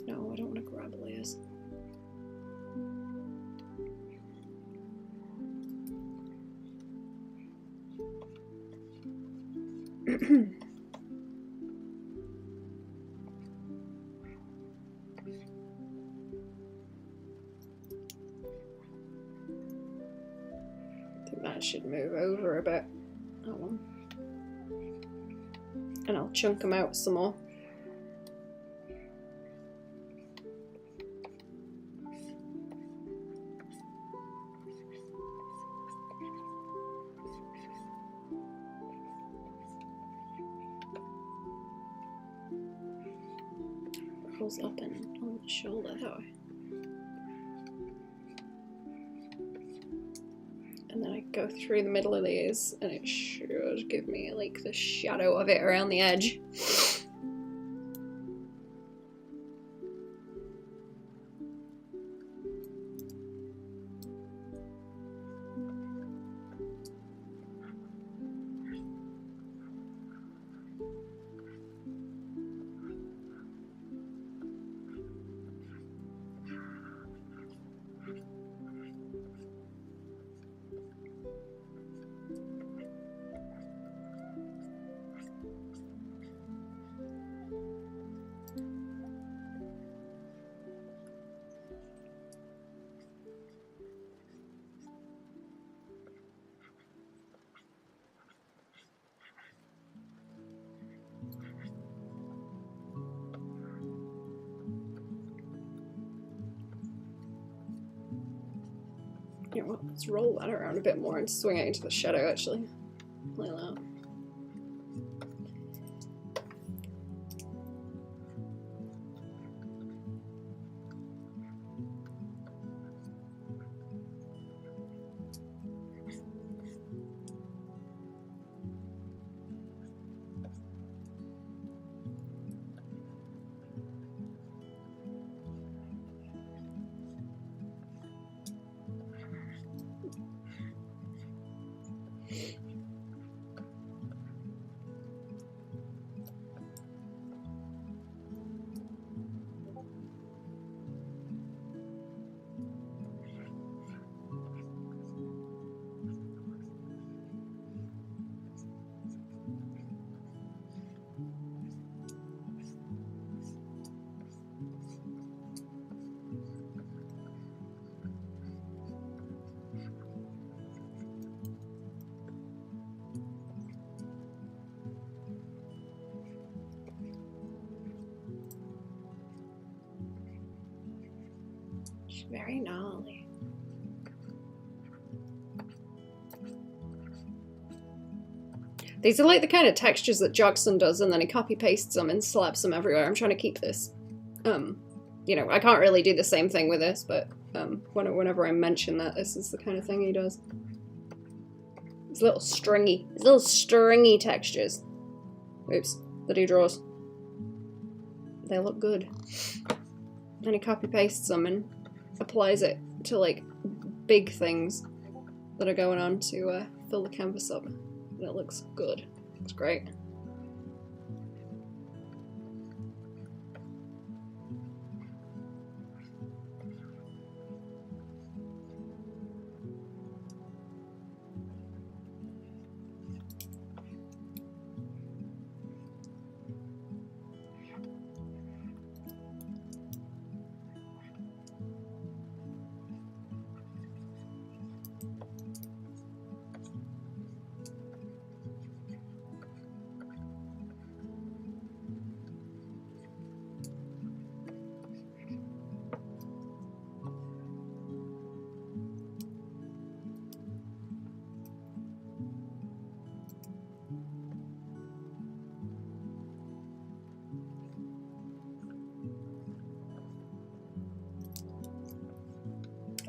No, I don't want to grab layers. That should move over a bit. That one. And I'll chunk them out some more. Rolls up and on the shoulder that way. And then I go through the middle of these, and it should give me like the shadow of it around the edge. You know what, let's roll that around a bit more and swing it into the shadow actually. Like that. Very gnarly. These are like the kind of textures that Jackson does and then he copy pastes them and slaps them everywhere. I'm trying to keep this. You know, I can't really do the same thing with this, but whenever I mention that, this is the kind of thing he does. These little stringy textures. Oops, that he draws. They look good. And he copy pastes them and applies it to like big things that are going on to fill the canvas up. And it looks good. It's great.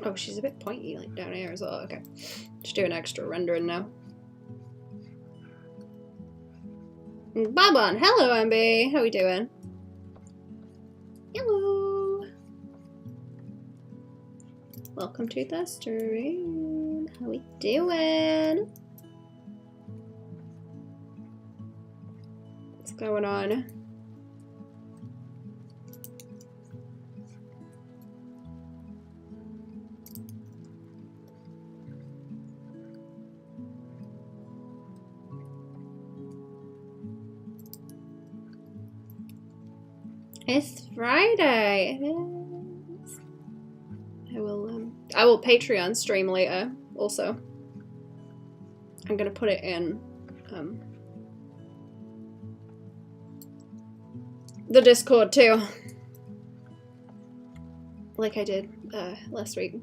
Oh, she's a bit pointy, like down here as well. Okay. Just doing extra rendering now. Baban, hello, MB. How we doing? Hello. Welcome to the stream. How we doing? What's going on? It's Friday. It is. I will Patreon stream later. Also, I'm gonna put it in the Discord too, like I did last week.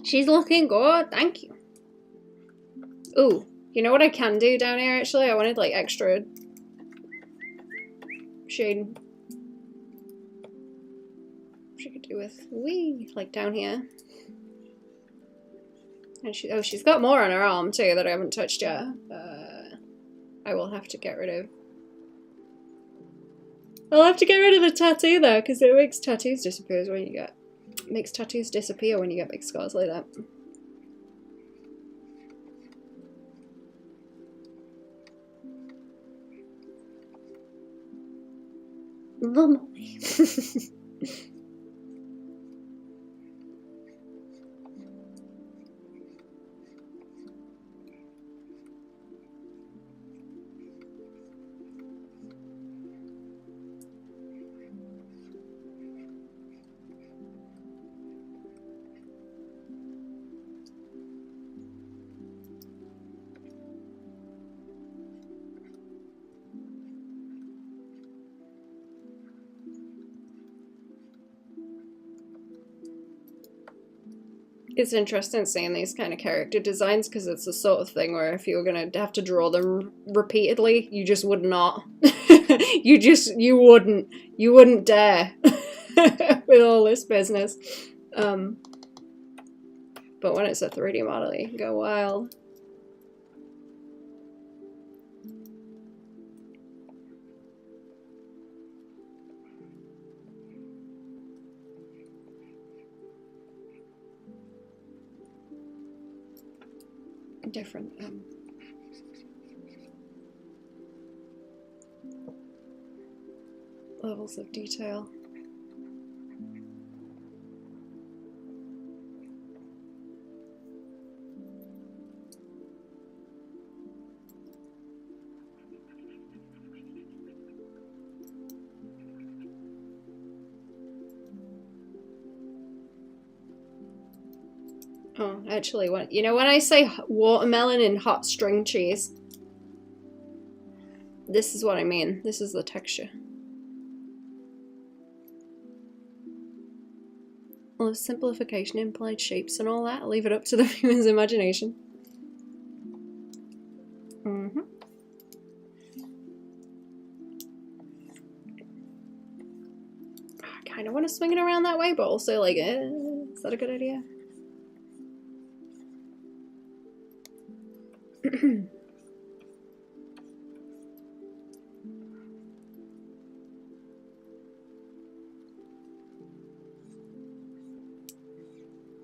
She's looking good, thank you. Ooh, you know what I can do down here actually? I wanted like extra shade. She could do with like down here. And she's got more on her arm too that I haven't touched yet. I will have to get rid of. I'll have to get rid of the tattoo though, because it makes tattoos disappear when you get. It makes tattoos disappear when you get big scars like that. Lovely. It's interesting seeing these kind of character designs because it's the sort of thing where if you were gonna have to draw them repeatedly, you just would not. you wouldn't dare with all this business. But when it's a 3D model, you can go wild. Different levels of detail. Oh, actually, when I say watermelon and hot string cheese, this is what I mean. This is the texture. Well, if simplification implied shapes and all that, I'll leave it up to the viewer's imagination. I kind of want to swing it around that way, but also like, is that a good idea?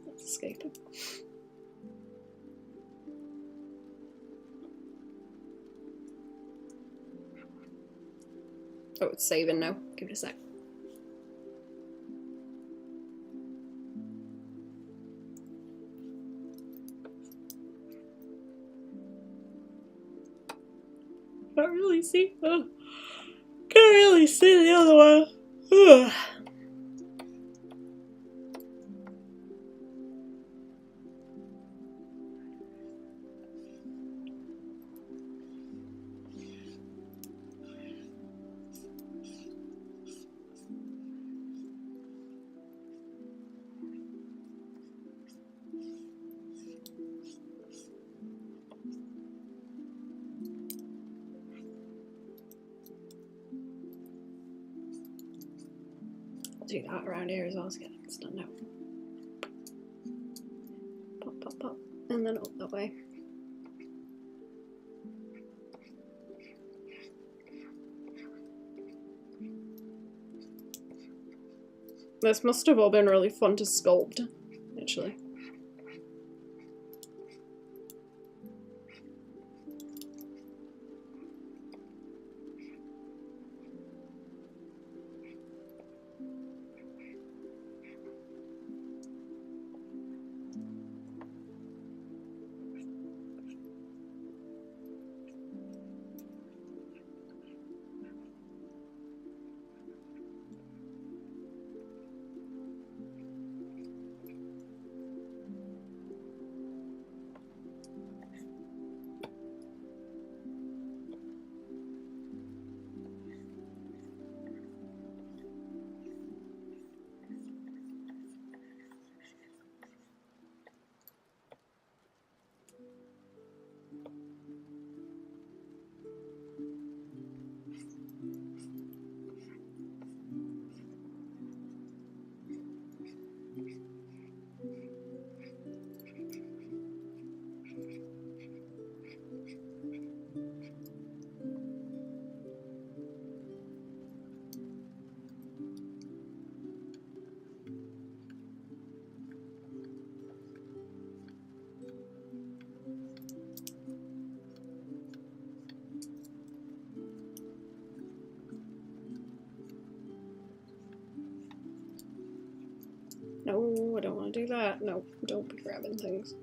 Let's escape it. Oh, it's saving now. Give it a sec. Can't really see. Oh, can't really see the other one. Ugh. do that around here as well to get things done now. Pop, pop, pop. And then up that way. This must have all been really fun to sculpt, actually. No, I don't want to do that. No, don't be grabbing things.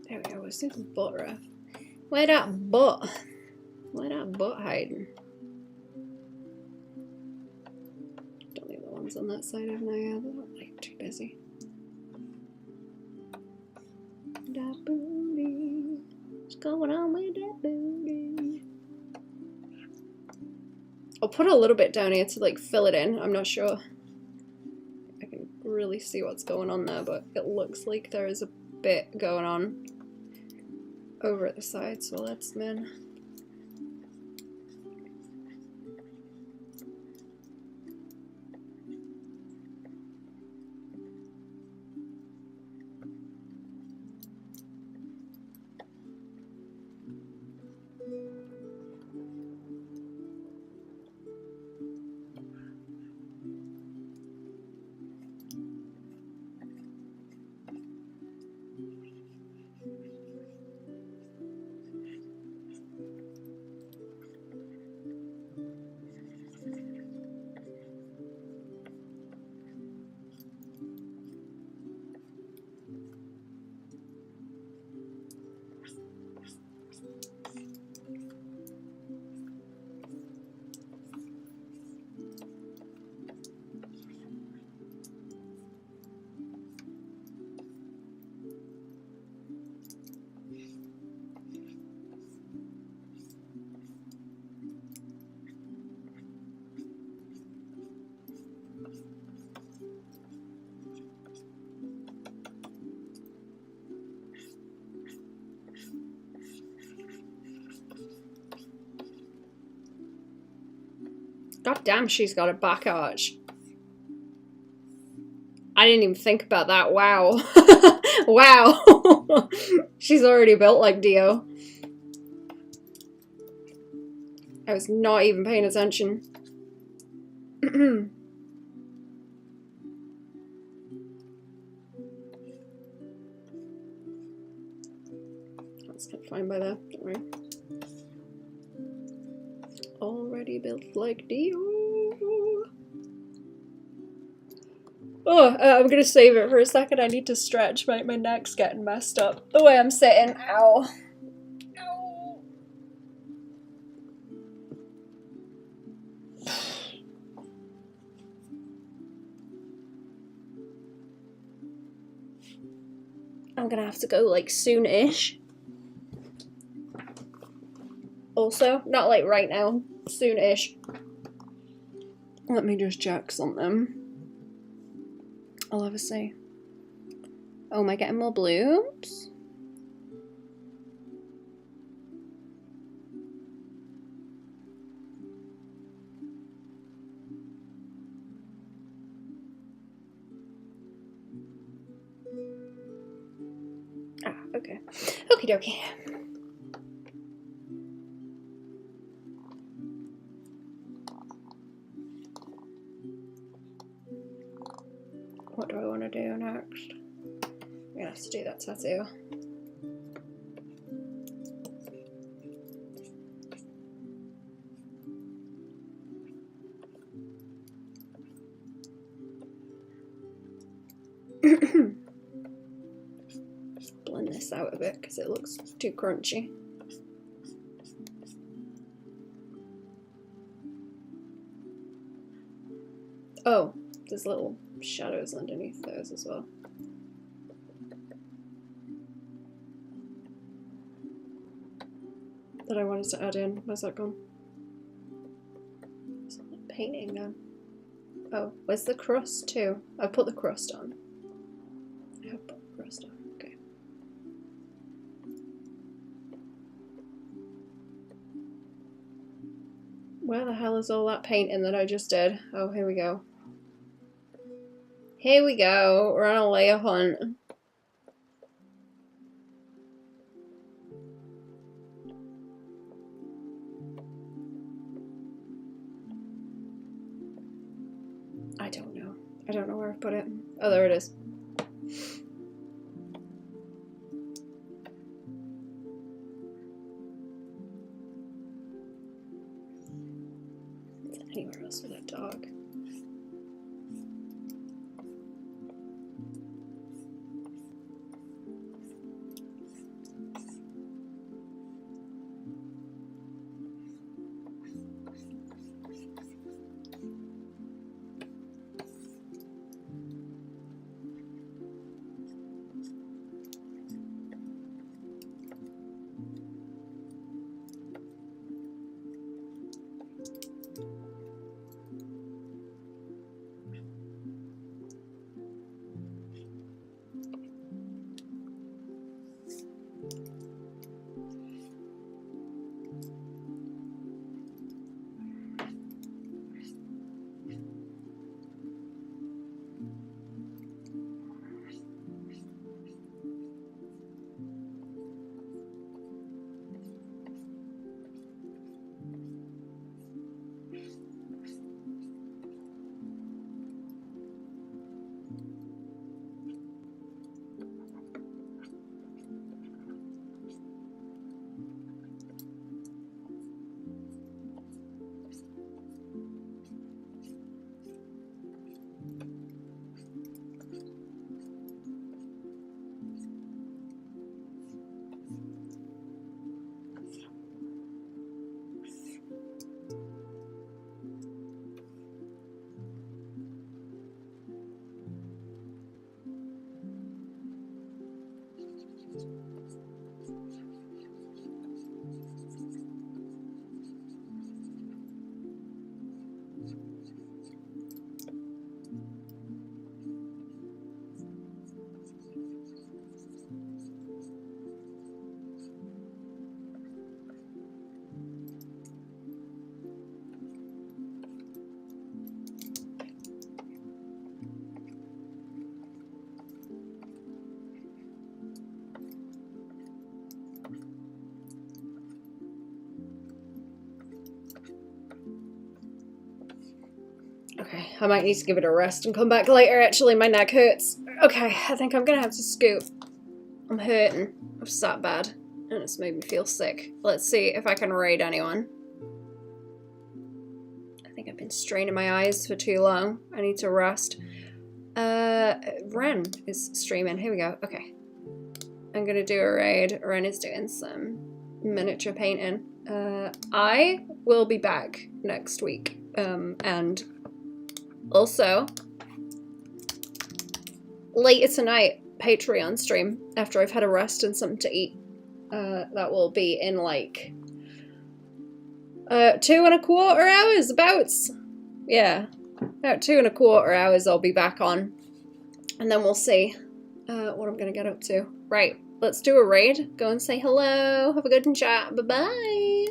There we go, let's do the butt ref. Where that butt? Where that butt hiding? Don't leave the ones on that side of my eye, they're not like too busy. That booty. What's going on with that booty? I'll put a little bit down here to like fill it in. I'm not sure I can really see what's going on there, but it looks like there is a bit going on over at the side, so let's then God damn, she's got a back arch. I didn't even think about that. Wow. Wow. She's already built like Dio. I was not even paying attention. That's fine by there, don't worry. Already built like Dio. Oh, I'm gonna save it for a second. I need to stretch. My neck's getting messed up. The way I'm sitting. Ow. Ow. I'm gonna have to go like soon-ish. Also, not like right now. Soon-ish. Let me just check something. I'll have a say. Oh, am I getting more bloops? Ah, okay. Okie dokie. What do I want to do next? I'm gonna have to do that tattoo. Blend this out a bit because it looks too crunchy. Oh, there's little shadows underneath those as well. That I wanted to add in. Where's that gone? It's not painting then. Oh, where's the crust too? I put the crust on. I have put the crust on. Okay. Where the hell is all that painting that I just did? Oh, here we go. Here we go. We're on a layer hunt. I don't know. I don't know where I've put it. Oh, there it is. Is there anywhere else with a dog? Okay, I might need to give it a rest and come back later. Actually, my neck hurts. Okay, I think I'm gonna have to scoot. I'm hurting. I've sat bad, and it's made me feel sick. Let's see if I can raid anyone. I think I've been straining my eyes for too long. I need to rest. Ren is streaming. Here we go. Okay. I'm gonna do a raid. Ren is doing some miniature painting. I will be back next week. And also, later tonight, Patreon stream, after I've had a rest and something to eat. That will be in like 2¼ hours, abouts. Yeah, about 2¼ hours I'll be back on. And then we'll see what I'm gonna get up to. Right, let's do a raid. Go and say hello, have a good chat, bye-bye.